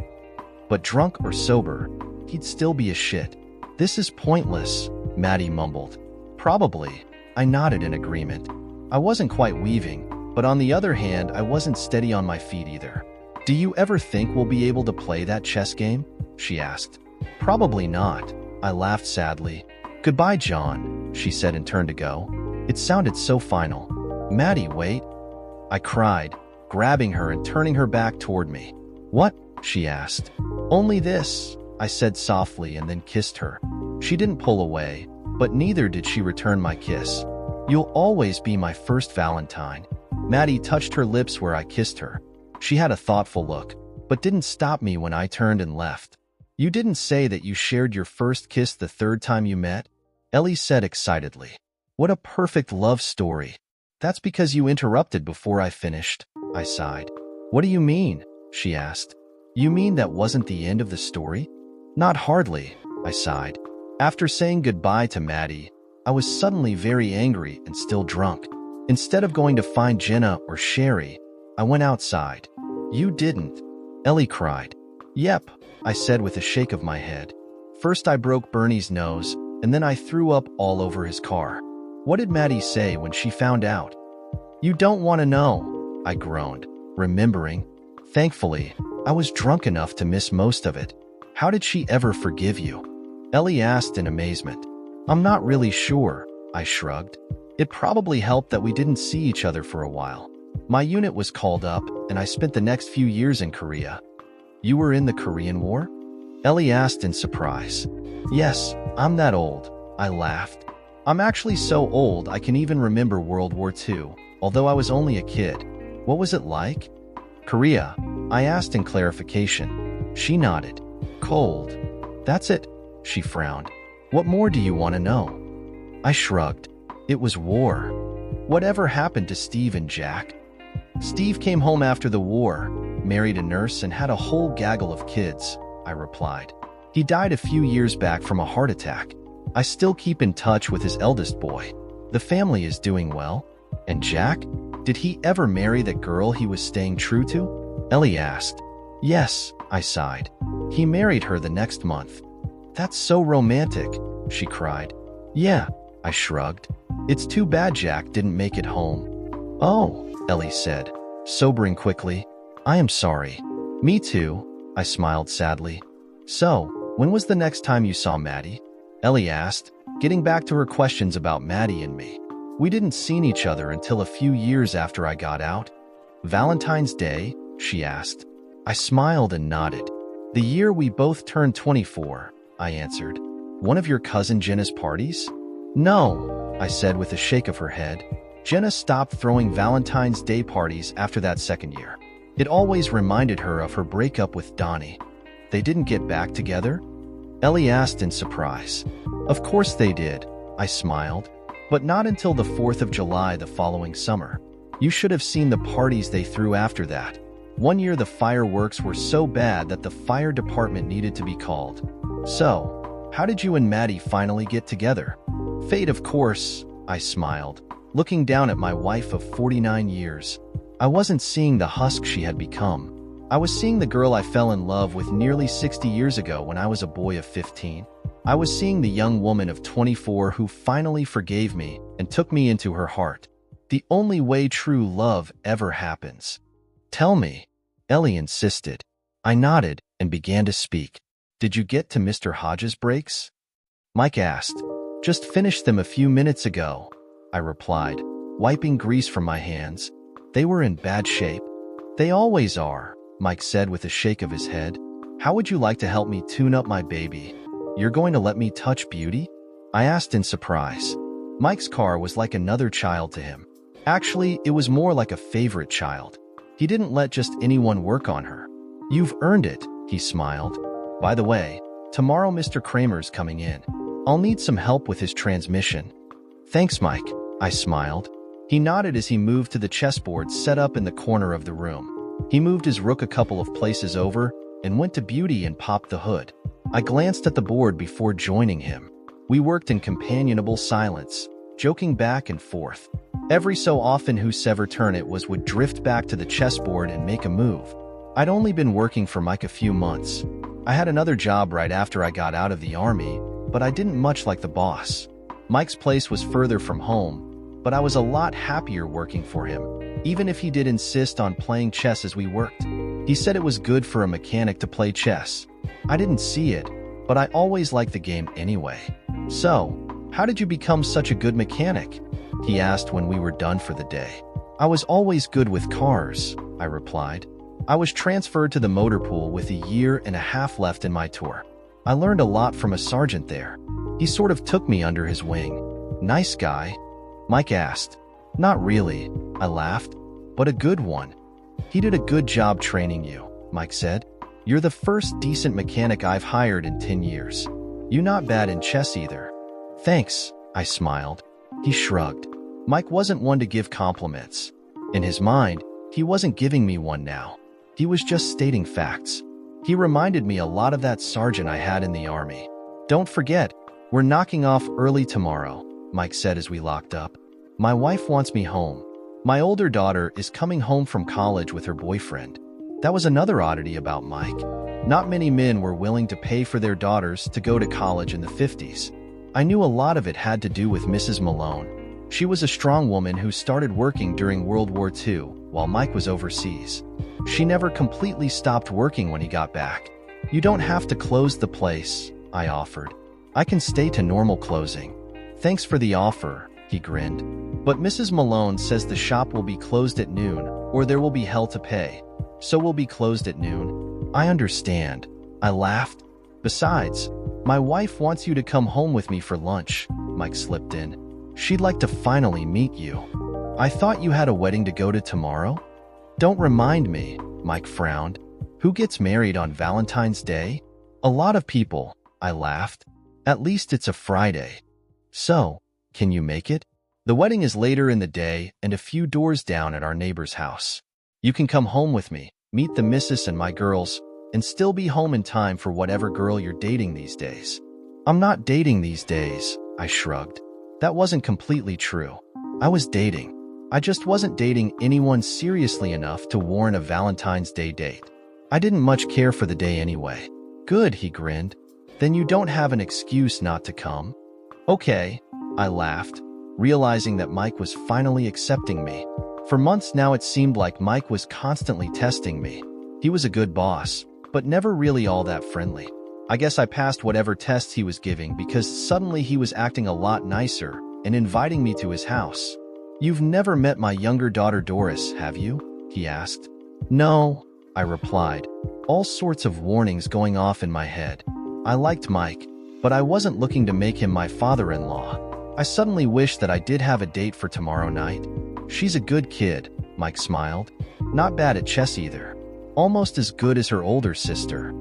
"But drunk or sober, he'd still be a shit." "This is pointless," Maddie mumbled. "Probably," I nodded in agreement. I wasn't quite weaving, but on the other hand, I wasn't steady on my feet either. "Do you ever think we'll be able to play that chess game?" she asked. "Probably not," I laughed sadly. "Goodbye, John," she said and turned to go. It sounded so final. "Maddie, wait," I cried, grabbing her and turning her back toward me. "What?" she asked. "Only this," I said softly and then kissed her. She didn't pull away, but neither did she return my kiss. "You'll always be my first Valentine." Maddie touched her lips where I kissed her. She had a thoughtful look, but didn't stop me when I turned and left. "You didn't say that you shared your first kiss the third time you met?" Ellie said excitedly. "What a perfect love story." "That's because you interrupted before I finished," I sighed. "What do you mean?" she asked. "You mean that wasn't the end of the story?" "Not hardly," I sighed. After saying goodbye to Maddie, I was suddenly very angry and still drunk. Instead of going to find Jenna or Sherry, I went outside. "You didn't," Ellie cried. "Yep," I said with a shake of my head. "First I broke Bernie's nose, and then I threw up all over his car." "What did Maddie say when she found out?" "You don't want to know," I groaned, remembering. Thankfully, I was drunk enough to miss most of it. "How did she ever forgive you?" Ellie asked in amazement. "I'm not really sure," I shrugged. "It probably helped that we didn't see each other for a while. My unit was called up, and I spent the next few years in Korea." "You were in the Korean War?" Ellie asked in surprise. "Yes, I'm that old," I laughed. "I'm actually so old I can even remember World War II, although I was only a kid." "What was it like?" "Korea?" I asked in clarification. She nodded. "Cold. That's it," she frowned. "What more do you want to know?" I shrugged. "It was war." "Whatever happened to Steve and Jack?" "Steve came home after the war, married a nurse, and had a whole gaggle of kids," I replied. "He died a few years back from a heart attack. I still keep in touch with his eldest boy. The family is doing well." "And Jack? Did he ever marry that girl he was staying true to?" Ellie asked. "Yes," I sighed. "He married her the next month." "That's so romantic," she cried. "Yeah," I shrugged. "It's too bad Jack didn't make it home." "Oh," Ellie said, sobering quickly. "I am sorry." "Me too," I smiled sadly. "So, when was the next time you saw Maddie?" Ellie asked, getting back to her questions about Maddie and me. "We didn't see each other until a few years after I got out." "Valentine's Day?" she asked. I smiled and nodded. "The year we both turned 24, I answered. "One of your cousin Jenna's parties?" "No," I said with a shake of her head. "Jenna stopped throwing Valentine's Day parties after that second year." It always reminded her of her breakup with Donnie. They didn't get back together? Ellie asked in surprise. Of course they did, I smiled, but not until the 4th of July the following summer. You should have seen the parties they threw after that. One year the fireworks were so bad that the fire department needed to be called. So, how did you and Maddie finally get together? Fate, of course, I smiled, looking down at my wife of 49 years. I wasn't seeing the husk she had become. I was seeing the girl I fell in love with nearly 60 years ago when I was a boy of 15. I was seeing the young woman of 24 who finally forgave me and took me into her heart. The only way true love ever happens. Tell me, Ellie insisted. I nodded and began to speak. Did you get to Mr. Hodges' breaks? Mike asked. Just finished them a few minutes ago, I replied, wiping grease from my hands. They were in bad shape. They always are, Mike said with a shake of his head. How would you like to help me tune up my baby? You're going to let me touch Beauty? I asked in surprise. Mike's car was like another child to him. Actually, it was more like a favorite child. He didn't let just anyone work on her. You've earned it, he smiled. By the way, tomorrow Mr. Kramer's coming in. I'll need some help with his transmission. Thanks, Mike, I smiled. He nodded as he moved to the chessboard set up in the corner of the room. He moved his rook a couple of places over and went to Beauty and popped the hood. I glanced at the board before joining him. We worked in companionable silence, joking back and forth. Every so often whosever turn it was would drift back to the chessboard and make a move. I'd only been working for Mike a few months. I had another job right after I got out of the army, but I didn't much like the boss. Mike's place was further from home, but I was a lot happier working for him, even if he did insist on playing chess as we worked. He said it was good for a mechanic to play chess. I didn't see it, but I always liked the game anyway. So, how did you become such a good mechanic? He asked when we were done for the day. I was always good with cars, I replied. I was transferred to the motor pool with a year and a half left in my tour. I learned a lot from a sergeant there. He sort of took me under his wing. Nice guy? Mike asked. Not really, I laughed, but a good one. He did a good job training you, Mike said. You're the first decent mechanic I've hired in 10 years. You not bad in chess either. Thanks, I smiled. He shrugged. Mike wasn't one to give compliments. In his mind, he wasn't giving me one now. He was just stating facts. He reminded me a lot of that sergeant I had in the army. Don't forget, we're knocking off early tomorrow, Mike said as we locked up. My wife wants me home. My older daughter is coming home from college with her boyfriend. That was another oddity about Mike. Not many men were willing to pay for their daughters to go to college in the 50s. I knew a lot of it had to do with Mrs. Malone. She was a strong woman who started working during World War II while Mike was overseas. She never completely stopped working when he got back. You don't have to close the place, I offered. I can stay to normal closing. Thanks for the offer, he grinned. But Mrs. Malone says the shop will be closed at noon or there will be hell to pay. So we'll be closed at noon. I understand. I laughed. Besides, my wife wants you to come home with me for lunch, Mike slipped in. She'd like to finally meet you. I thought you had a wedding to go to tomorrow? Don't remind me, Mike frowned. Who gets married on Valentine's Day? A lot of people, I laughed. At least it's a Friday. So, can you make it? The wedding is later in the day and a few doors down at our neighbor's house. You can come home with me, meet the missus and my girls, and still be home in time for whatever girl you're dating these days. I'm not dating these days, I shrugged. That wasn't completely true. I was dating. I just wasn't dating anyone seriously enough to warrant a Valentine's Day date. I didn't much care for the day anyway. Good, he grinned. Then you don't have an excuse not to come? Okay, I laughed, realizing that Mike was finally accepting me. For months now it seemed like Mike was constantly testing me. He was a good boss, but never really all that friendly. I guess I passed whatever tests he was giving because suddenly he was acting a lot nicer and inviting me to his house. You've never met my younger daughter Doris, have you? He asked. No, I replied, all sorts of warnings going off in my head. I liked Mike, but I wasn't looking to make him my father-in-law. I suddenly wished that I did have a date for tomorrow night. She's a good kid, Mike smiled. Not bad at chess either. Almost as good as her older sister.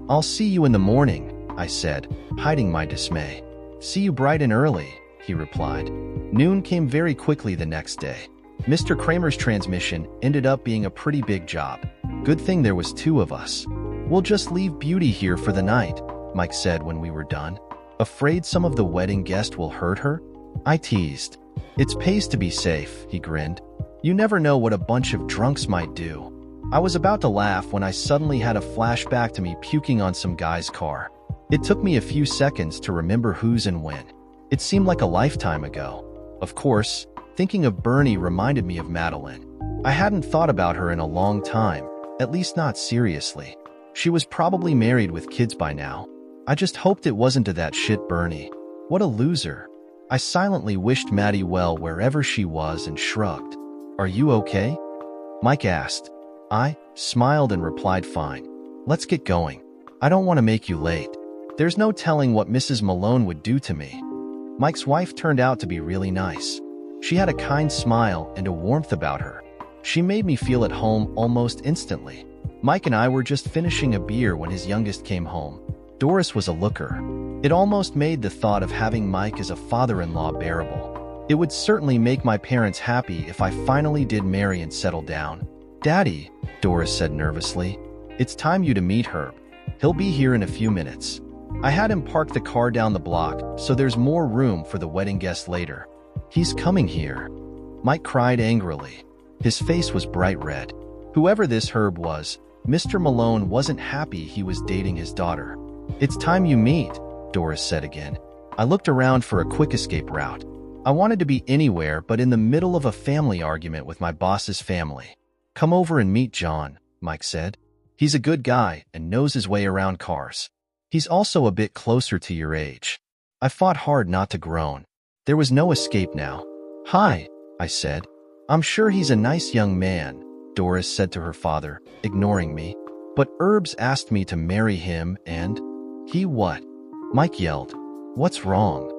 I'll see you in the morning, I said, hiding my dismay. See you bright and early, he replied. Noon came very quickly the next day. Mr. Kramer's transmission ended up being a pretty big job. Good thing there was two of us. We'll just leave Beauty here for the night, Mike said when we were done. Afraid some of the wedding guests will hurt her? I teased. It's pays to be safe, he grinned. You never know what a bunch of drunks might do. I was about to laugh when I suddenly had a flashback to me puking on some guy's car. It took me a few seconds to remember whose and when. It seemed like a lifetime ago. Of course, thinking of Bernie reminded me of Madeline. I hadn't thought about her in a long time, at least not seriously. She was probably married with kids by now. I just hoped it wasn't to that shit Bernie. What a loser. I silently wished Maddie well wherever she was and shrugged. Are you okay? Mike asked. I smiled and replied fine. Let's get going. I don't want to make you late. There's no telling what Mrs. Malone would do to me. Mike's wife turned out to be really nice. She had a kind smile and a warmth about her. She made me feel at home almost instantly. Mike and I were just finishing a beer when his youngest came home. Doris was a looker. It almost made the thought of having Mike as a father-in-law bearable. It would certainly make my parents happy if I finally did marry and settle down. Daddy, Doris said nervously, it's time you to meet Herb. He'll be here in a few minutes. I had him park the car down the block, so there's more room for the wedding guests later. He's coming here. Mike cried angrily. His face was bright red. Whoever this Herb was, Mr. Malone wasn't happy he was dating his daughter. It's time you meet, Doris said again. I looked around for a quick escape route. I wanted to be anywhere but in the middle of a family argument with my boss's family. Come over and meet John, Mike said. He's a good guy and knows his way around cars. He's also a bit closer to your age. I fought hard not to groan. There was no escape now. Hi, I said. I'm sure he's a nice young man, Doris said to her father, ignoring me. But Herb's asked me to marry him and… He what? Mike yelled. What's wrong?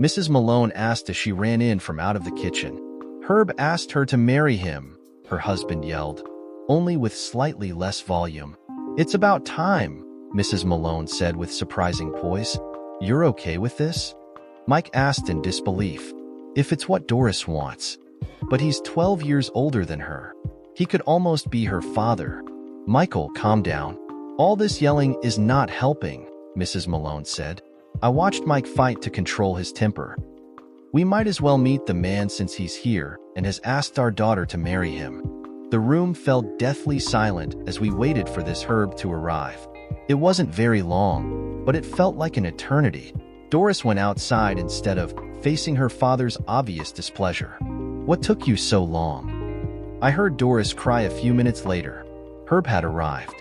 Mrs. Malone asked as she ran in from out of the kitchen. Herb asked her to marry him, her husband yelled, only with slightly less volume. It's about time, Mrs. Malone said with surprising poise. You're okay with this? Mike asked in disbelief. If it's what Doris wants. But he's 12 years older than her. He could almost be her father. Michael, calm down. All this yelling is not helping, Mrs. Malone said. I watched Mike fight to control his temper. We might as well meet the man since he's here and has asked our daughter to marry him. The room fell deathly silent as we waited for this Herb to arrive. It wasn't very long, but it felt like an eternity. Doris went outside instead of facing her father's obvious displeasure. What took you so long? I heard Doris cry a few minutes later. Herb had arrived.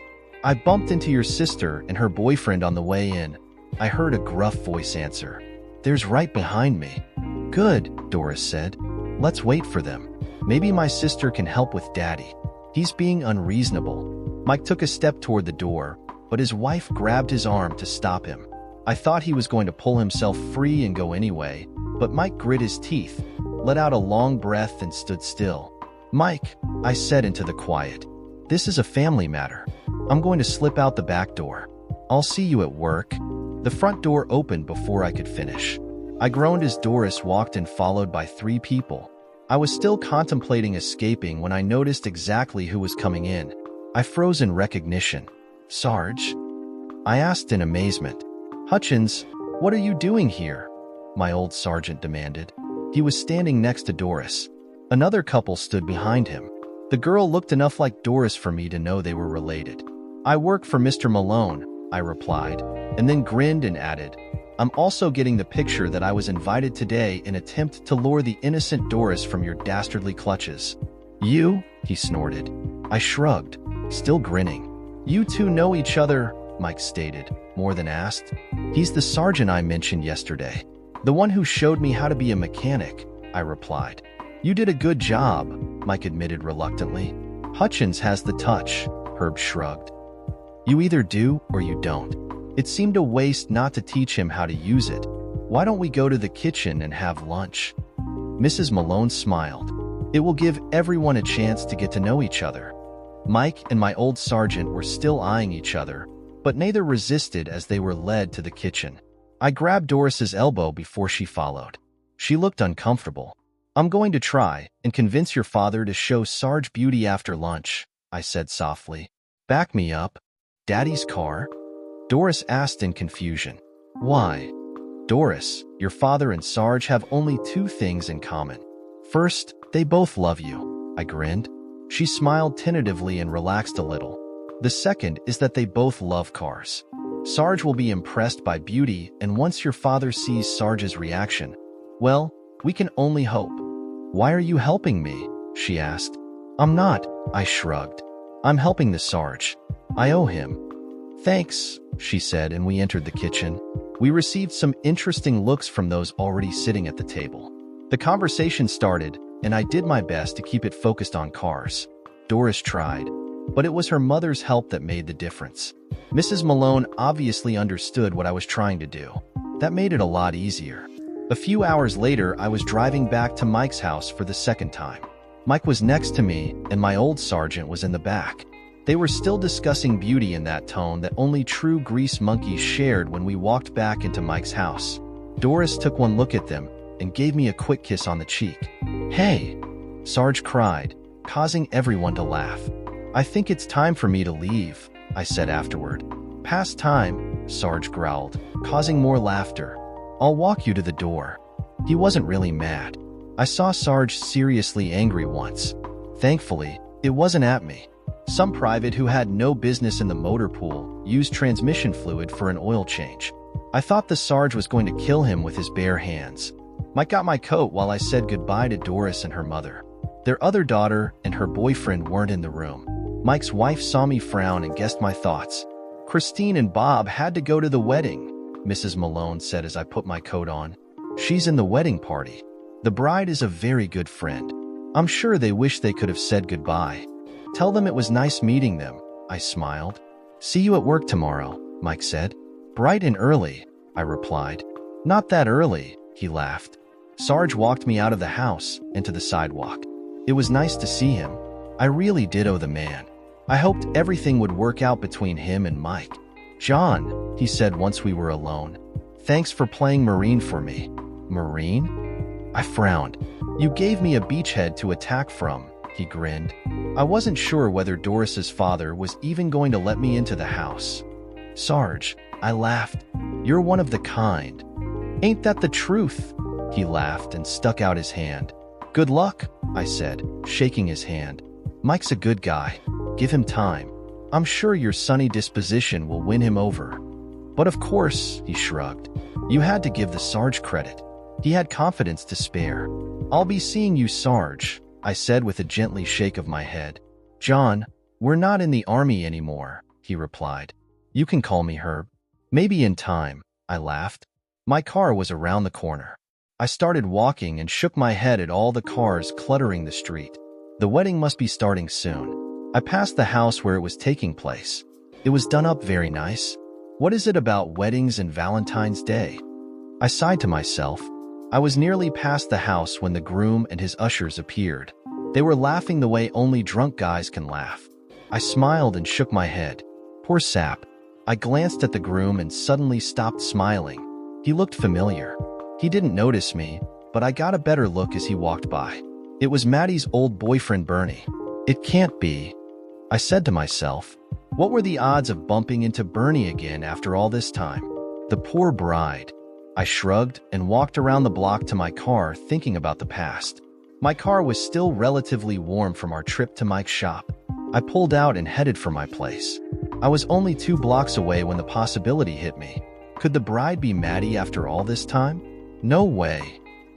I bumped into your sister and her boyfriend on the way in. I heard a gruff voice answer. There's right behind me. Good, Doris said. Let's wait for them. Maybe my sister can help with Daddy. He's being unreasonable. Mike took a step toward the door, but his wife grabbed his arm to stop him. I thought he was going to pull himself free and go anyway, but Mike grit his teeth, let out a long breath and stood still. Mike, I said into the quiet, this is a family matter. I'm going to slip out the back door. I'll see you at work. The front door opened before I could finish. I groaned as Doris walked in followed by 3 people. I was still contemplating escaping when I noticed exactly who was coming in. I froze in recognition. Sarge? I asked in amazement. Hutchins, what are you doing here? My old sergeant demanded. He was standing next to Doris. Another couple stood behind him. The girl looked enough like Doris for me to know they were related. I work for Mr. Malone, I replied, and then grinned and added, I'm also getting the picture that I was invited today in attempt to lure the innocent Doris from your dastardly clutches. You? He snorted. I shrugged, still grinning. You two know each other, Mike stated, more than asked. He's the sergeant I mentioned yesterday. The one who showed me how to be a mechanic, I replied. You did a good job, Mike admitted reluctantly. Hutchins has the touch, Herb shrugged. You either do or you don't. It seemed a waste not to teach him how to use it. Why don't we go to the kitchen and have lunch? Mrs. Malone smiled. It will give everyone a chance to get to know each other. Mike and my old sergeant were still eyeing each other, but neither resisted as they were led to the kitchen. I grabbed Doris's elbow before she followed. She looked uncomfortable. "I'm going to try and convince your father to show Sarge beauty after lunch," I said softly. "Back me up." "Daddy's car?" Doris asked in confusion. "Why?" "Doris, your father and Sarge have only two things in common. First, they both love you." I grinned. She smiled tentatively and relaxed a little. "The second is that they both love cars. Sarge will be impressed by beauty, and once your father sees Sarge's reaction, well, we can only hope." "Why are you helping me?" she asked. "I'm not," I shrugged. "I'm helping the Sarge. I owe him." "Thanks," she said, and we entered the kitchen. We received some interesting looks from those already sitting at the table. The conversation started, and I did my best to keep it focused on cars. Doris tried, but it was her mother's help that made the difference. Mrs. Malone obviously understood what I was trying to do. That made it a lot easier. A few hours later, I was driving back to Mike's house for the second time. Mike was next to me, and my old sergeant was in the back. They were still discussing beauty in that tone that only true grease monkeys shared when we walked back into Mike's house. Doris took one look at them and gave me a quick kiss on the cheek. "Hey!" Sarge cried, causing everyone to laugh. "I think it's time for me to leave," I said afterward. "Past time," Sarge growled, causing more laughter. "I'll walk you to the door." He wasn't really mad. I saw Sarge seriously angry once. Thankfully, it wasn't at me. Some private who had no business in the motor pool used transmission fluid for an oil change. I thought the Sarge was going to kill him with his bare hands. Mike got my coat while I said goodbye to Doris and her mother. Their other daughter and her boyfriend weren't in the room. Mike's wife saw me frown and guessed my thoughts. "Christine and Bob had to go to the wedding," Mrs. Malone said as I put my coat on. "She's in the wedding party. The bride is a very good friend. I'm sure they wish they could have said goodbye. Tell them it was nice meeting them," I smiled. "See you at work tomorrow," Mike said. "Bright and early," I replied. "Not that early," he laughed. Sarge walked me out of the house and to the sidewalk. It was nice to see him. I really did owe the man. I hoped everything would work out between him and Mike. "John," he said once we were alone, "thanks for playing Marine for me." "Marine?" I frowned. "You gave me a beachhead to attack from," he grinned. I wasn't sure whether Doris's father was even going to let me into the house. "Sarge," I laughed, "you're one of the kind." "Ain't that the truth?" He laughed and stuck out his hand. "Good luck," I said, shaking his hand. "Mike's a good guy. Give him time. I'm sure your sunny disposition will win him over." "But of course," he shrugged. "You had to give the Sarge credit. He had confidence to spare." "I'll be seeing you, Sarge," I said with a gently shake of my head. "John, we're not in the army anymore," he replied. "You can call me Herb." "Maybe in time," I laughed. My car was around the corner. I started walking and shook my head at all the cars cluttering the street. The wedding must be starting soon. I passed the house where it was taking place. It was done up very nice. What is it about weddings and Valentine's Day? I sighed to myself. I was nearly past the house when the groom and his ushers appeared. They were laughing the way only drunk guys can laugh. I smiled and shook my head. Poor sap. I glanced at the groom and suddenly stopped smiling. He looked familiar. He didn't notice me, but I got a better look as he walked by. It was Maddie's old boyfriend, Bernie. "It can't be," I said to myself. What were the odds of bumping into Bernie again after all this time? The poor bride. I shrugged and walked around the block to my car, thinking about the past. My car was still relatively warm from our trip to Mike's shop. I pulled out and headed for my place. I was only 2 blocks away when the possibility hit me. Could the bride be Maddie after all this time? No way.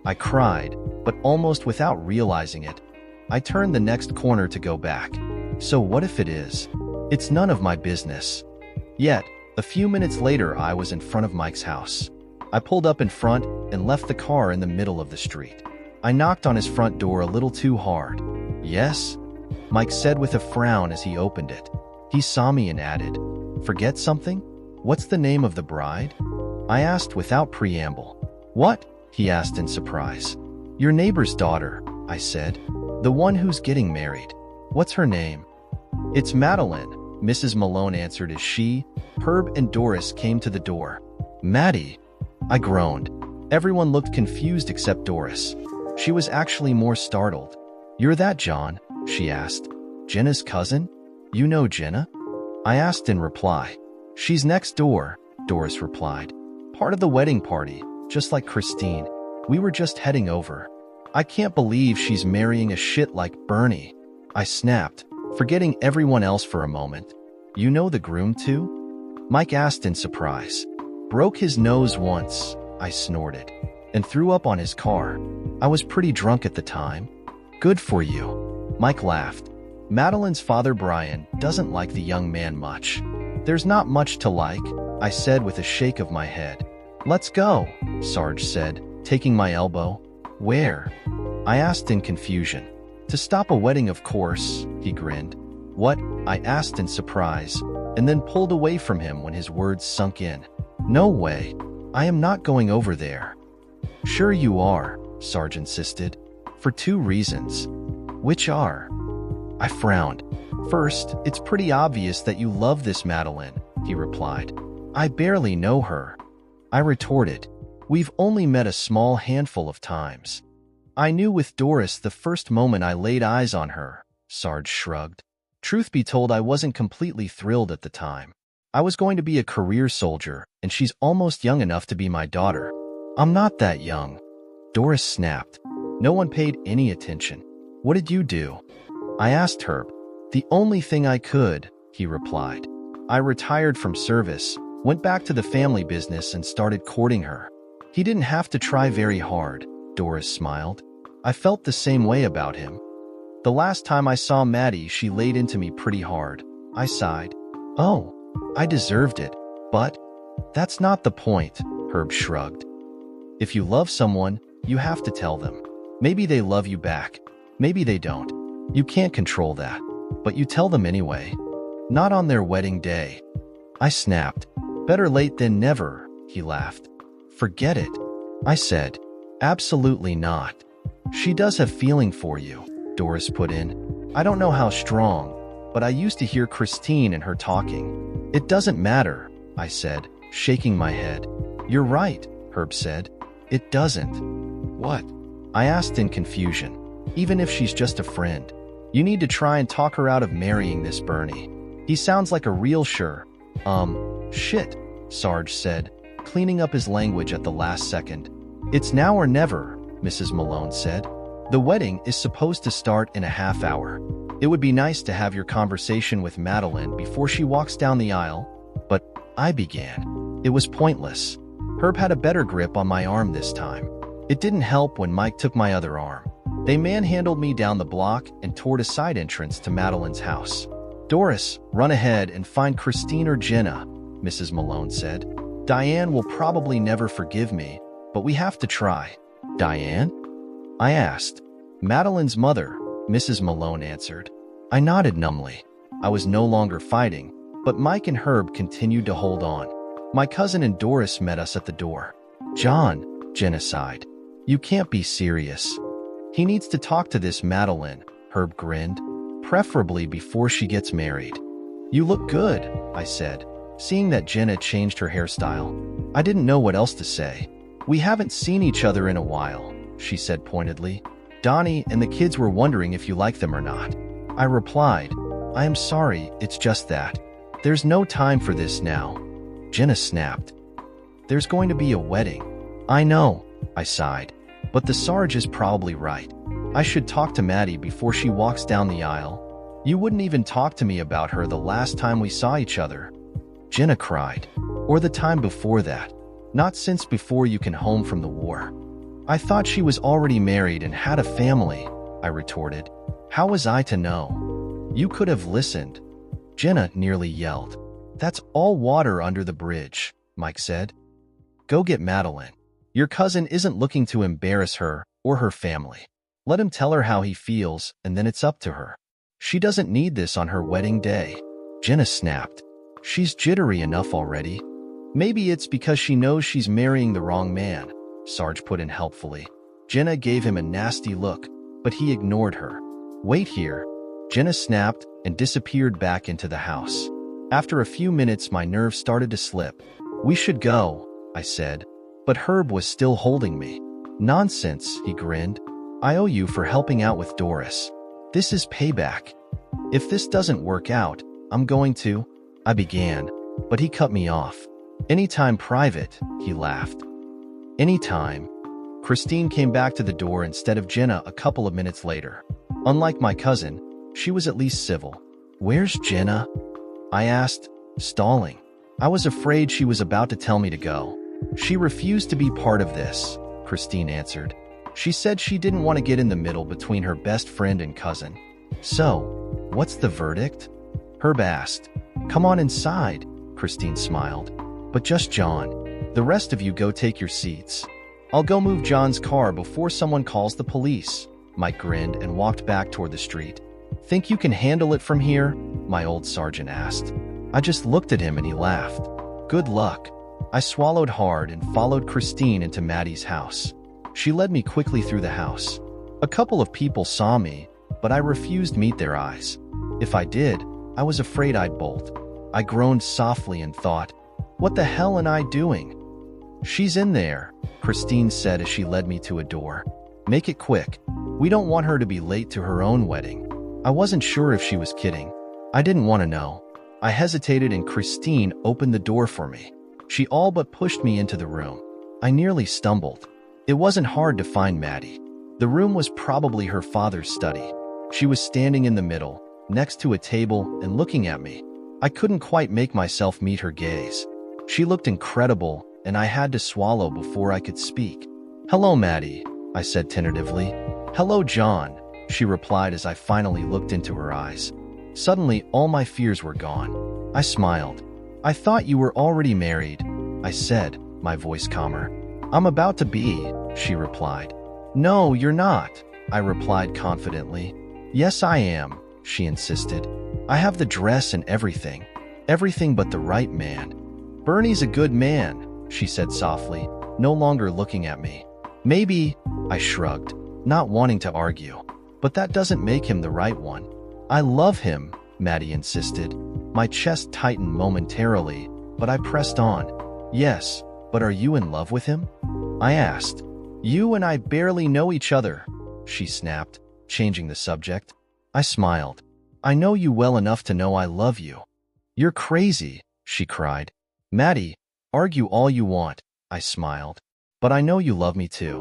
I cried, but almost without realizing it. I turned the next corner to go back. So what if it is? It's none of my business. Yet, a few minutes later, I was in front of Mike's house. I pulled up in front and left the car in the middle of the street. I knocked on his front door a little too hard. "Yes?" Mike said with a frown as he opened it. He saw me and added, "Forget something? What's the name of the bride?" I asked without preamble. "What?" he asked in surprise. "Your neighbor's daughter," I said. "The one who's getting married. What's her name?" "It's Madeline," Mrs. Malone answered as she, Herb, and Doris came to the door. "Maddie," I groaned. Everyone looked confused except Doris. She was actually more startled. "You're that John?" she asked. "Jenna's cousin? You know Jenna?" I asked in reply. "She's next door," Doris replied. "Part of the wedding party, just like Christine. We were just heading over." "I can't believe she's marrying a shit like Bernie," I snapped, forgetting everyone else for a moment. "You know the groom too?" Mike asked in surprise. "Broke his nose once," I snorted, "and threw up on his car. I was pretty drunk at the time." "Good for you," Mike laughed. "Madeline's father Brian doesn't like the young man much." "There's not much to like," I said with a shake of my head. "Let's go," Sarge said, taking my elbow. "Where?" I asked in confusion. "To stop a wedding, of course," he grinned. "What?" I asked in surprise, and then pulled away from him when his words sunk in. "No way. I am not going over there." "Sure you are," Sarge insisted. "For two reasons." "Which are?" I frowned. "First, it's pretty obvious that you love this Madeline," he replied. "I barely know her," I retorted. "We've only met a small handful of times." "I knew with Doris the first moment I laid eyes on her," Sarge shrugged. "Truth be told, I wasn't completely thrilled at the time. I was going to be a career soldier, and she's almost young enough to be my daughter." "I'm not that young," Doris snapped. No one paid any attention. "What did you do?" I asked Herb. "The only thing I could," he replied. "I retired from service, went back to the family business, and started courting her." "He didn't have to try very hard," Doris smiled. "I felt the same way about him. The last time I saw Maddie, she laid into me pretty hard." I sighed. "Oh, I deserved it, but—" "That's not the point," Herb shrugged. "If you love someone, you have to tell them. Maybe they love you back. Maybe they don't. You can't control that. But you tell them anyway. Not on their wedding day." I snapped. "Better late than never," he laughed. "Forget it," I said. "Absolutely not." "She does have feeling for you," Doris put in. "I don't know how strong, but I used to hear Christine and her talking." "It doesn't matter," I said, shaking my head. "You're right," Herb said. "It doesn't." "What?" I asked in confusion. "Even if she's just a friend, you need to try and talk her out of marrying this Bernie. He sounds like a real shit," Sarge said, cleaning up his language at the last second. "It's now or never," Mrs. Malone said. "The wedding is supposed to start in a half hour. It would be nice to have your conversation with Madeline before she walks down the aisle." "But," I began. It was pointless. Herb had a better grip on my arm this time. It didn't help when Mike took my other arm. They manhandled me down the block and toward a side entrance to Madeline's house. "Doris, run ahead and find Christine or Jenna," Mrs. Malone said. "Diane will probably never forgive me, but we have to try." "Diane?" I asked. "Madeline's mother," Mrs. Malone answered. I nodded numbly. I was no longer fighting, but Mike and Herb continued to hold on. My cousin and Doris met us at the door. "John," Jenna sighed. "You can't be serious." "He needs to talk to this Madeline," Herb grinned. "Preferably before she gets married." "You look good," I said, seeing that Jenna changed her hairstyle. I didn't know what else to say. "We haven't seen each other in a while," she said pointedly. "Donnie and the kids were wondering if you like them or not." I replied, "I am sorry, it's just that. There's no time for this now." Jenna snapped. "There's going to be a wedding." "I know," I sighed, "but the Sarge is probably right. I should talk to Maddie before she walks down the aisle." "You wouldn't even talk to me about her the last time we saw each other," Jenna cried. "Or the time before that. Not since before you came home from the war." "I thought she was already married and had a family," I retorted. "How was I to know?" "You could have listened," Jenna nearly yelled. "That's all water under the bridge," Mike said. "Go get Madeline. Your cousin isn't looking to embarrass her or her family. Let him tell her how he feels, and then it's up to her. She doesn't need this on her wedding day." Jenna snapped. "She's jittery enough already." "Maybe it's because she knows she's marrying the wrong man," Sarge put in helpfully. Jenna gave him a nasty look, but he ignored her. "Wait here," Jenna snapped and disappeared back into the house. After a few minutes, my nerves started to slip. "We should go," I said, but Herb was still holding me. "Nonsense," he grinned. "I owe you for helping out with Doris. This is payback. If this doesn't work out, I'm going to—" I began, but he cut me off. "Anytime private," he laughed. "Anytime." Christine came back to the door instead of Jenna a couple of minutes later. Unlike my cousin, she was at least civil. "Where's Jenna?" I asked, stalling. I was afraid she was about to tell me to go. "She refused to be part of this," Christine answered. "She said she didn't want to get in the middle between her best friend and cousin." "So, what's the verdict?" Herb asked. "Come on inside," Christine smiled. "But just John. The rest of you go take your seats. I'll go move John's car before someone calls the police." Mike grinned and walked back toward the street. "Think you can handle it from here?" my old sergeant asked. I just looked at him and he laughed. "Good luck." I swallowed hard and followed Christine into Maddie's house. She led me quickly through the house. A couple of people saw me, but I refused to meet their eyes. If I did, I was afraid I'd bolt. I groaned softly and thought, "What the hell am I doing?" "She's in there," Christine said as she led me to a door. "Make it quick. We don't want her to be late to her own wedding." I wasn't sure if she was kidding. I didn't want to know. I hesitated and Christine opened the door for me. She all but pushed me into the room. I nearly stumbled. It wasn't hard to find Maddie. The room was probably her father's study. She was standing in the middle, next to a table, and looking at me. I couldn't quite make myself meet her gaze. She looked incredible, and I had to swallow before I could speak. "Hello, Maddie," I said tentatively. "Hello, John," she replied as I finally looked into her eyes. Suddenly, all my fears were gone. I smiled. "I thought you were already married," I said, my voice calmer. "I'm about to be," she replied. "No, you're not," I replied confidently. "Yes, I am," she insisted. "I have the dress and everything. Everything but the right man." "Bernie's a good man," she said softly, no longer looking at me. "Maybe," I shrugged, not wanting to argue. "But that doesn't make him the right one." "I love him," Maddie insisted. My chest tightened momentarily, but I pressed on. "Yes, but are you in love with him?" I asked. "You and I barely know each other," she snapped, changing the subject. I smiled. "I know you well enough to know I love you." "You're crazy," she cried. "Maddie, argue all you want," I smiled. "But I know you love me too.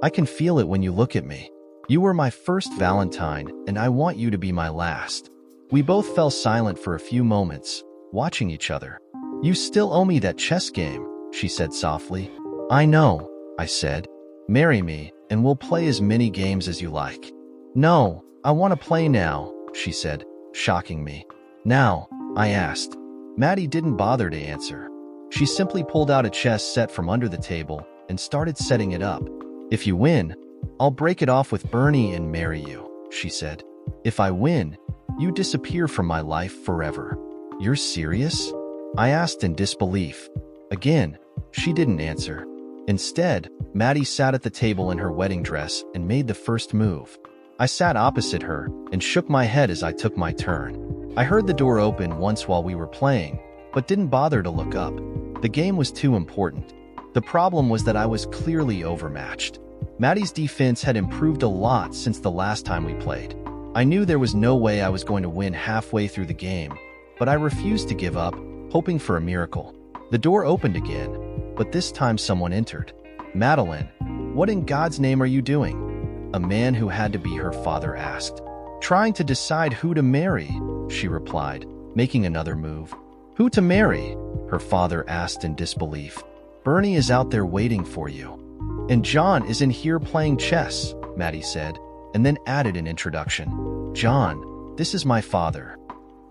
I can feel it when you look at me. You were my first Valentine, and I want you to be my last." We both fell silent for a few moments, watching each other. "You still owe me that chess game," she said softly. "I know," I said. "Marry me, and we'll play as many games as you like." "No, I want to play now," she said, shocking me. "Now?" I asked. Maddie didn't bother to answer. She simply pulled out a chess set from under the table and started setting it up. "If you win, I'll break it off with Bernie and marry you," she said. "If I win, you disappear from my life forever." "You're serious?" I asked in disbelief. Again, she didn't answer. Instead, Maddie sat at the table in her wedding dress and made the first move. I sat opposite her and shook my head as I took my turn. I heard the door open once while we were playing, but didn't bother to look up. The game was too important. The problem was that I was clearly overmatched. Maddie's defense had improved a lot since the last time we played. I knew there was no way I was going to win halfway through the game, but I refused to give up, hoping for a miracle. The door opened again, but this time someone entered. "Madeline, what in God's name are you doing?" A man who had to be her father asked. "Trying to decide who to marry," she replied, making another move. "Who to marry?" her father asked in disbelief. "Bernie is out there waiting for you. And John is in here playing chess," Maddie said, and then added an introduction. "John, this is my father."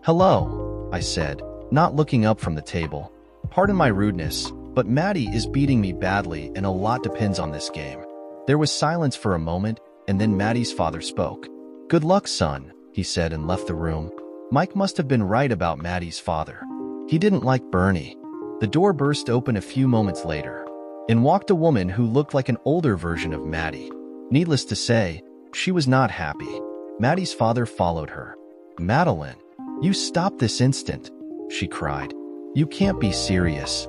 "Hello," I said, not looking up from the table. "Pardon my rudeness, but Maddie is beating me badly and a lot depends on this game." There was silence for a moment, and then Maddie's father spoke. "Good luck, son," he said and left the room. Mike must have been right about Maddie's father. He didn't like Bernie. The door burst open a few moments later. In walked a woman who looked like an older version of Maddie. Needless to say, she was not happy. Maddie's father followed her. Madeline, you stop this instant, she cried. You can't be serious.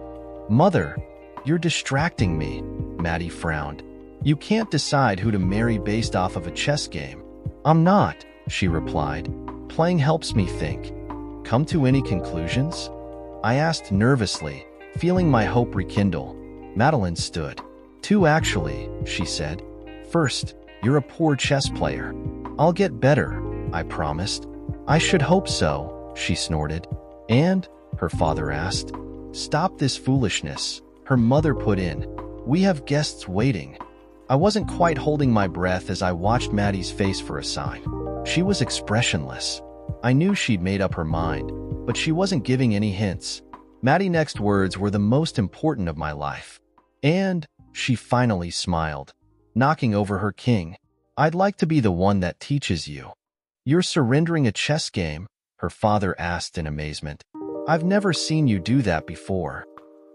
Mother, you're distracting me, Maddie frowned. You can't decide who to marry based off of a chess game. I'm not, she replied. Playing helps me think. Come to any conclusions? I asked nervously, feeling my hope rekindle. Madeline stood. Two actually, she said. First, you're a poor chess player. I'll get better, I promised. I should hope so, she snorted. And? Her father asked. Stop this foolishness, her mother put in. We have guests waiting. I wasn't quite holding my breath as I watched Maddie's face for a sign. She was expressionless. I knew she'd made up her mind, but she wasn't giving any hints. Maddie's next words were the most important of my life. And she finally smiled, knocking over her king. I'd like to be the one that teaches you. You're surrendering a chess game? Her father asked in amazement. I've never seen you do that before.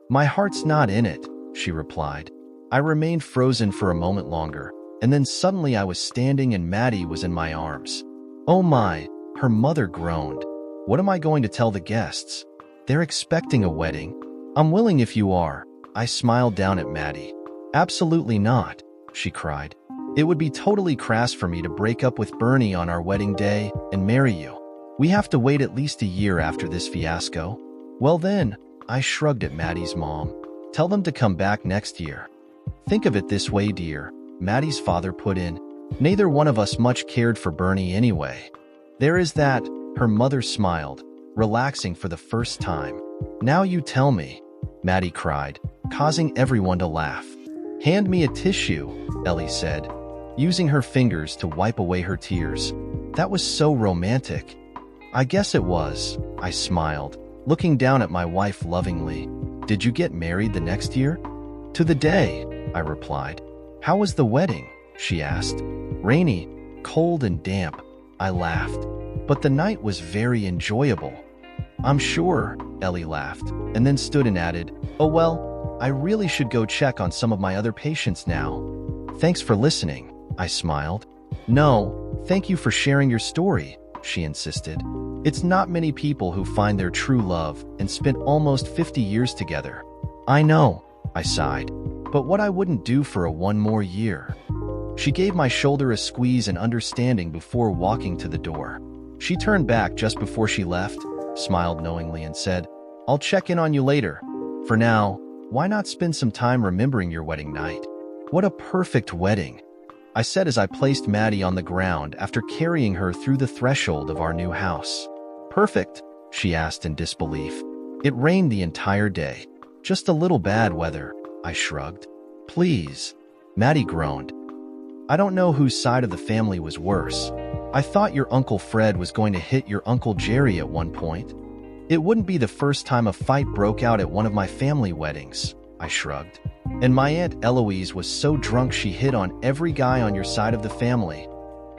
My heart's not in it, she replied. I remained frozen for a moment longer, and then suddenly I was standing and Maddie was in my arms. Oh my, her mother groaned. What am I going to tell the guests? They're expecting a wedding. I'm willing if you are. I smiled down at Maddie. Absolutely not, she cried. It would be totally crass for me to break up with Bernie on our wedding day and marry you. We have to wait at least a year after this fiasco. Well then, I shrugged at Maddie's mom. Tell them to come back next year. Think of it this way, dear, Maddie's father put in. Neither one of us much cared for Bernie anyway. There is that, her mother smiled, relaxing for the first time. Now you tell me, Maddie cried, causing everyone to laugh. Hand me a tissue, Ellie said, using her fingers to wipe away her tears. That was so romantic. I guess it was, I smiled, looking down at my wife lovingly. Did you get married the next year? To the day, I replied. How was the wedding? She asked. Rainy, cold and damp, I laughed. But the night was very enjoyable. I'm sure, Ellie laughed, and then stood and added, oh well, I really should go check on some of my other patients now. Thanks for listening, I smiled. No, thank you for sharing your story, she insisted. It's not many people who find their true love and spent almost 50 years together. I know, I sighed, but what I wouldn't do for one more year. She gave my shoulder a squeeze and understanding before walking to the door. She turned back just before she left, smiled knowingly and said, I'll check in on you later. For now, why not spend some time remembering your wedding night? What a perfect wedding, I said as I placed Maddie on the ground after carrying her through the threshold of our new house. Perfect, she asked in disbelief. It rained the entire day. Just a little bad weather, I shrugged. Please, Maddie groaned. I don't know whose side of the family was worse. I thought your Uncle Fred was going to hit your Uncle Jerry at one point. It wouldn't be the first time a fight broke out at one of my family weddings, I shrugged. And my Aunt Eloise was so drunk she hit on every guy on your side of the family.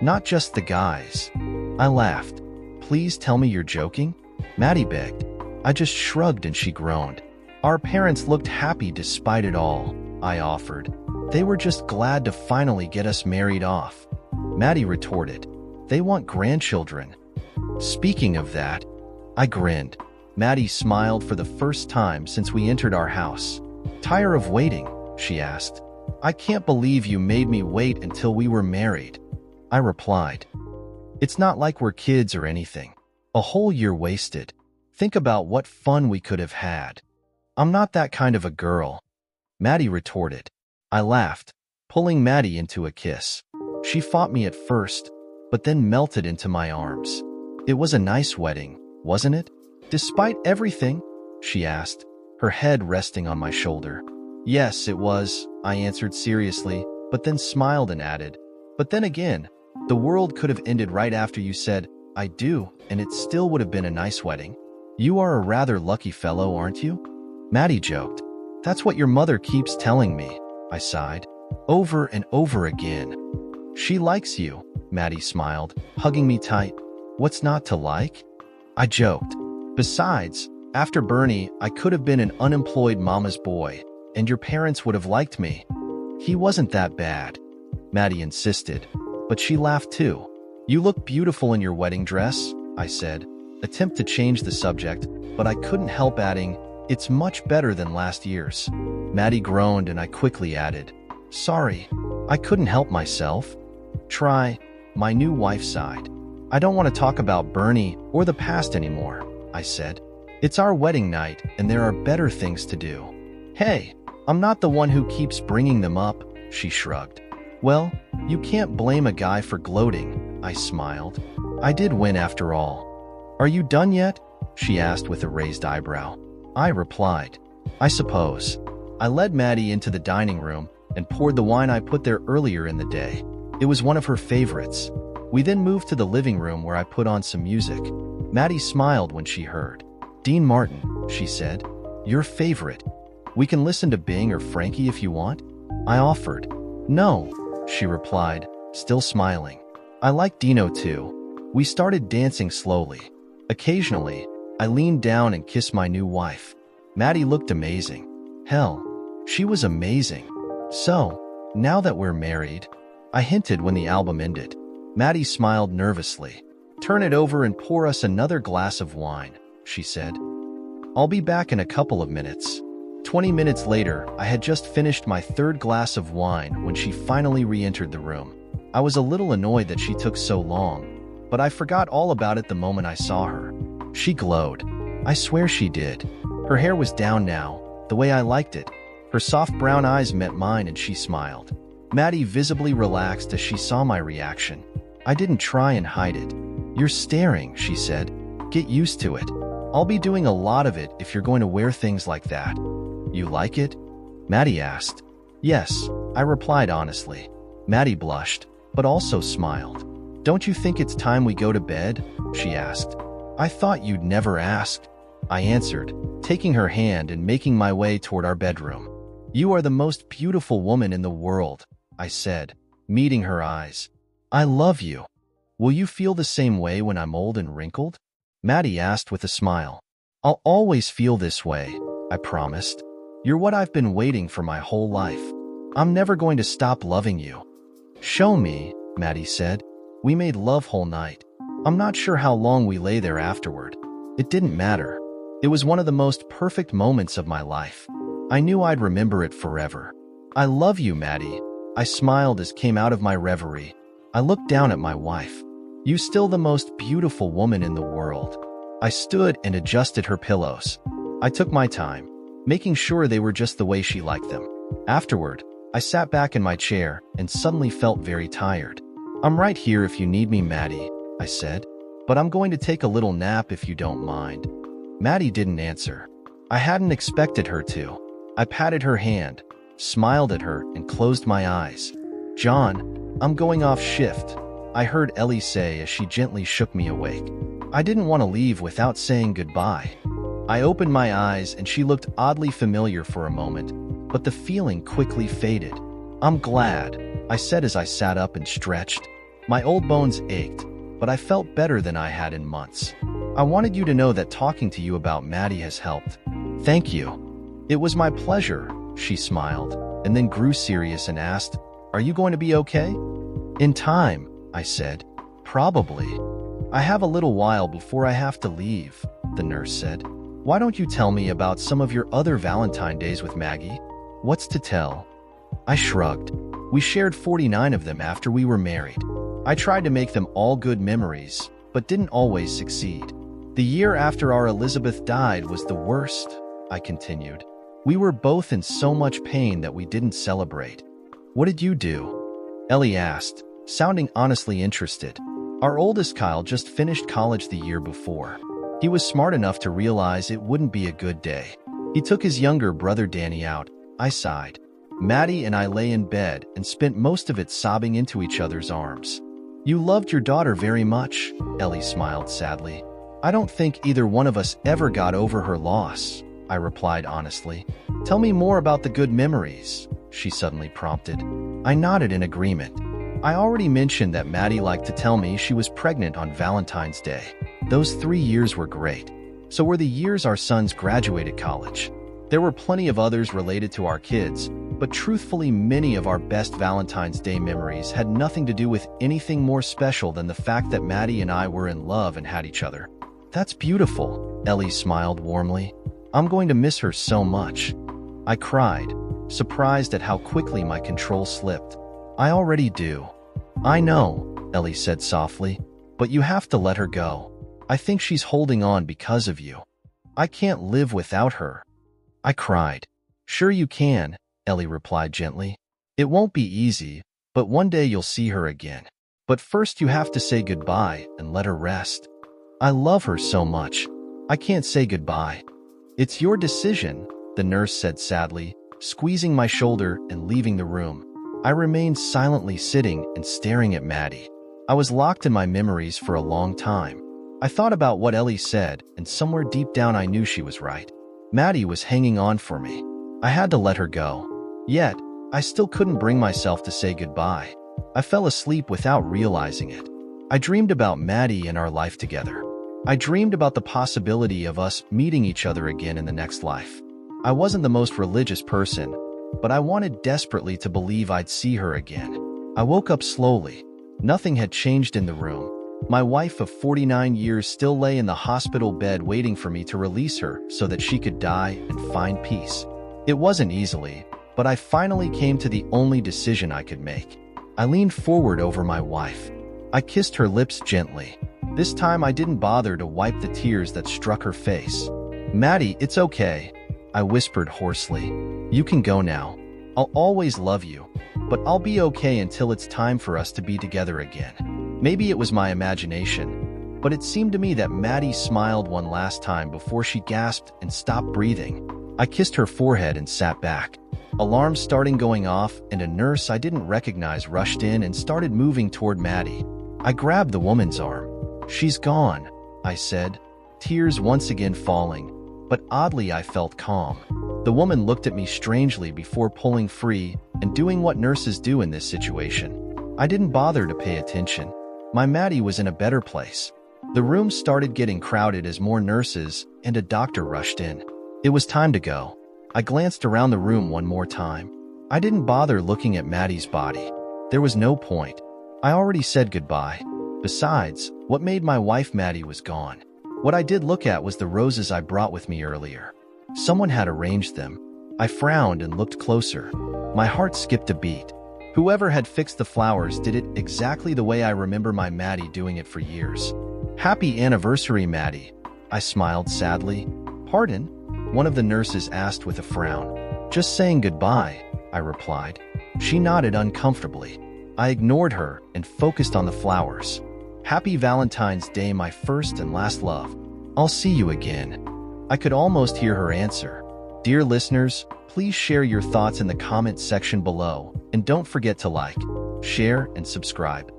Not just the guys. I laughed. Please tell me you're joking? Maddie begged. I just shrugged and she groaned. Our parents looked happy despite it all, I offered. They were just glad to finally get us married off. Maddie retorted. They want grandchildren. Speaking of that, I grinned. Maddie smiled for the first time since we entered our house. Tired of waiting? She asked. I can't believe you made me wait until we were married. I replied. It's not like we're kids or anything. A whole year wasted. Think about what fun we could have had. I'm not that kind of a girl. Maddie retorted. I laughed, pulling Maddie into a kiss. She fought me at first, but then melted into my arms. It was a nice wedding, wasn't it? Despite everything? She asked, her head resting on my shoulder. Yes, it was, I answered seriously, but then smiled and added. But then again, the world could have ended right after you said, I do, and it still would have been a nice wedding. You are a rather lucky fellow, aren't you? Maddie joked. That's what your mother keeps telling me, I sighed. Over and over again. She likes you, Maddie smiled, hugging me tight. What's not to like? I joked. Besides, after Bernie, I could have been an unemployed mama's boy, and your parents would have liked me. He wasn't that bad, Maddie insisted, but she laughed too. You look beautiful in your wedding dress, I said, attempt to change the subject, but I couldn't help adding, "It's much better than last year's." Maddie groaned and I quickly added, "Sorry, I couldn't help myself." "Try." My new wife sighed. "I don't want to talk about Bernie or the past anymore," I said. "It's our wedding night and there are better things to do." "Hey, I'm not the one who keeps bringing them up," she shrugged. "Well, you can't blame a guy for gloating," I smiled. "I did win after all." "Are you done yet?" she asked with a raised eyebrow. I replied, "I suppose." I led Maddie into the dining room and poured the wine I put there earlier in the day. It was one of her favorites. We then moved to the living room where I put on some music. Maddie smiled when she heard. "Dean Martin," she said, "your favorite. We can listen to Bing or Frankie if you want." I offered. "No," she replied, still smiling. "I like Dino too." We started dancing slowly. Occasionally, I leaned down and kissed my new wife. Maddie looked amazing. Hell, she was amazing. "So, now that we're married," I hinted when the album ended. Maddie smiled nervously. "Turn it over and pour us another glass of wine," she said. "I'll be back in a couple of minutes." 20 minutes later, I had just finished my third glass of wine when she finally re-entered the room. I was a little annoyed that she took so long, but I forgot all about it the moment I saw her. She glowed. I swear she did. Her hair was down now, the way I liked it. Her soft brown eyes met mine and she smiled. Maddie visibly relaxed as she saw my reaction. I didn't try and hide it. "You're staring," she said. "Get used to it. I'll be doing a lot of it if you're going to wear things like that." "You like it?" Maddie asked. "Yes," I replied honestly. Maddie blushed, but also smiled. "Don't you think it's time we go to bed?" she asked. "I thought you'd never ask," I answered, taking her hand and making my way toward our bedroom. "You are the most beautiful woman in the world," I said, meeting her eyes. "I love you. Will you feel the same way when I'm old and wrinkled?" Maddie asked with a smile. "I'll always feel this way," I promised. "You're what I've been waiting for my whole life. I'm never going to stop loving you." "Show me," Maddie said. We made love whole night. I'm not sure how long we lay there afterward. It didn't matter. It was one of the most perfect moments of my life. I knew I'd remember it forever. "I love you, Maddie." I smiled as came out of my reverie. I looked down at my wife. "You still the most beautiful woman in the world." I stood and adjusted her pillows. I took my time, making sure they were just the way she liked them. Afterward, I sat back in my chair and suddenly felt very tired. "I'm right here if you need me, Maddie," I said, "but I'm going to take a little nap if you don't mind." Maddie didn't answer. I hadn't expected her to. I patted her hand, smiled at her, and closed my eyes. "John, I'm going off shift," I heard Ellie say as she gently shook me awake. I didn't want to leave without saying goodbye. I opened my eyes and she looked oddly familiar for a moment, but the feeling quickly faded. "I'm glad," I said as I sat up and stretched. My old bones ached, but I felt better than I had in months. "I wanted you to know that talking to you about Maddie has helped." "Thank you." "It was my pleasure," she smiled, and then grew serious and asked, "Are you going to be okay?" "In time," I said. "Probably. I have a little while before I have to leave," the nurse said. "Why don't you tell me about some of your other Valentine days with Maggie?" "What's to tell?" I shrugged. We shared 49 of them after we were married. I tried to make them all good memories, but didn't always succeed. "The year after our Elizabeth died was the worst," I continued. "We were both in so much pain that we didn't celebrate." "What did you do?" Ellie asked, sounding honestly interested. Our oldest Kyle just finished college the year before. He was smart enough to realize it wouldn't be a good day. He took his younger brother Danny out. I sighed. Maddie and I lay in bed and spent most of it sobbing into each other's arms. "You loved your daughter very much," Ellie smiled sadly. "I don't think either one of us ever got over her loss," I replied honestly. "Tell me more about the good memories," she suddenly prompted. I nodded in agreement. I already mentioned that Maddie liked to tell me she was pregnant on Valentine's Day. Those 3 years were great. So were the years our sons graduated college. There were plenty of others related to our kids, but truthfully, many of our best Valentine's Day memories had nothing to do with anything more special than the fact that Maddie and I were in love and had each other. That's beautiful, Ellie smiled warmly. I'm going to miss her so much. I cried, surprised at how quickly my control slipped. I already do. I know, Ellie said softly, but you have to let her go. I think she's holding on because of you. I can't live without her. I cried. Sure you can, Ellie replied gently. It won't be easy, but one day you'll see her again. But first you have to say goodbye and let her rest. I love her so much. I can't say goodbye. It's your decision, the nurse said sadly, squeezing my shoulder and leaving the room. I remained silently sitting and staring at Maddie. I was locked in my memories for a long time. I thought about what Ellie said, and somewhere deep down I knew she was right. Maddie was hanging on for me. I had to let her go. Yet, I still couldn't bring myself to say goodbye. I fell asleep without realizing it. I dreamed about Maddie and our life together. I dreamed about the possibility of us meeting each other again in the next life. I wasn't the most religious person, but I wanted desperately to believe I'd see her again. I woke up slowly. Nothing had changed in the room. My wife of 49 years still lay in the hospital bed waiting for me to release her so that she could die and find peace. It wasn't easily, but I finally came to the only decision I could make. I leaned forward over my wife. I kissed her lips gently. This time I didn't bother to wipe the tears that struck her face. Maddie, it's okay, I whispered hoarsely. You can go now. I'll always love you, but I'll be okay until it's time for us to be together again. Maybe it was my imagination, but it seemed to me that Maddie smiled one last time before she gasped and stopped breathing. I kissed her forehead and sat back. Alarms started going off, and a nurse I didn't recognize rushed in and started moving toward Maddie. I grabbed the woman's arm. She's gone, I said, tears once again falling, but oddly I felt calm. The woman looked at me strangely before pulling free and doing what nurses do in this situation. I didn't bother to pay attention. My Maddie was in a better place. The room started getting crowded as more nurses and a doctor rushed in. It was time to go. I glanced around the room one more time. I didn't bother looking at Maddie's body. There was no point. I already said goodbye. Besides, what made my wife Maddie was gone. What I did look at was the roses I brought with me earlier. Someone had arranged them. I frowned and looked closer. My heart skipped a beat. Whoever had fixed the flowers did it exactly the way I remember my Maddie doing it for years. Happy anniversary, Maddie, I smiled sadly. Pardon? One of the nurses asked with a frown. Just saying goodbye, I replied. She nodded uncomfortably. I ignored her and focused on the flowers. Happy Valentine's Day, my first and last love. I'll see you again. I could almost hear her answer. Dear listeners, please share your thoughts in the comments section below, and don't forget to like, share, and subscribe.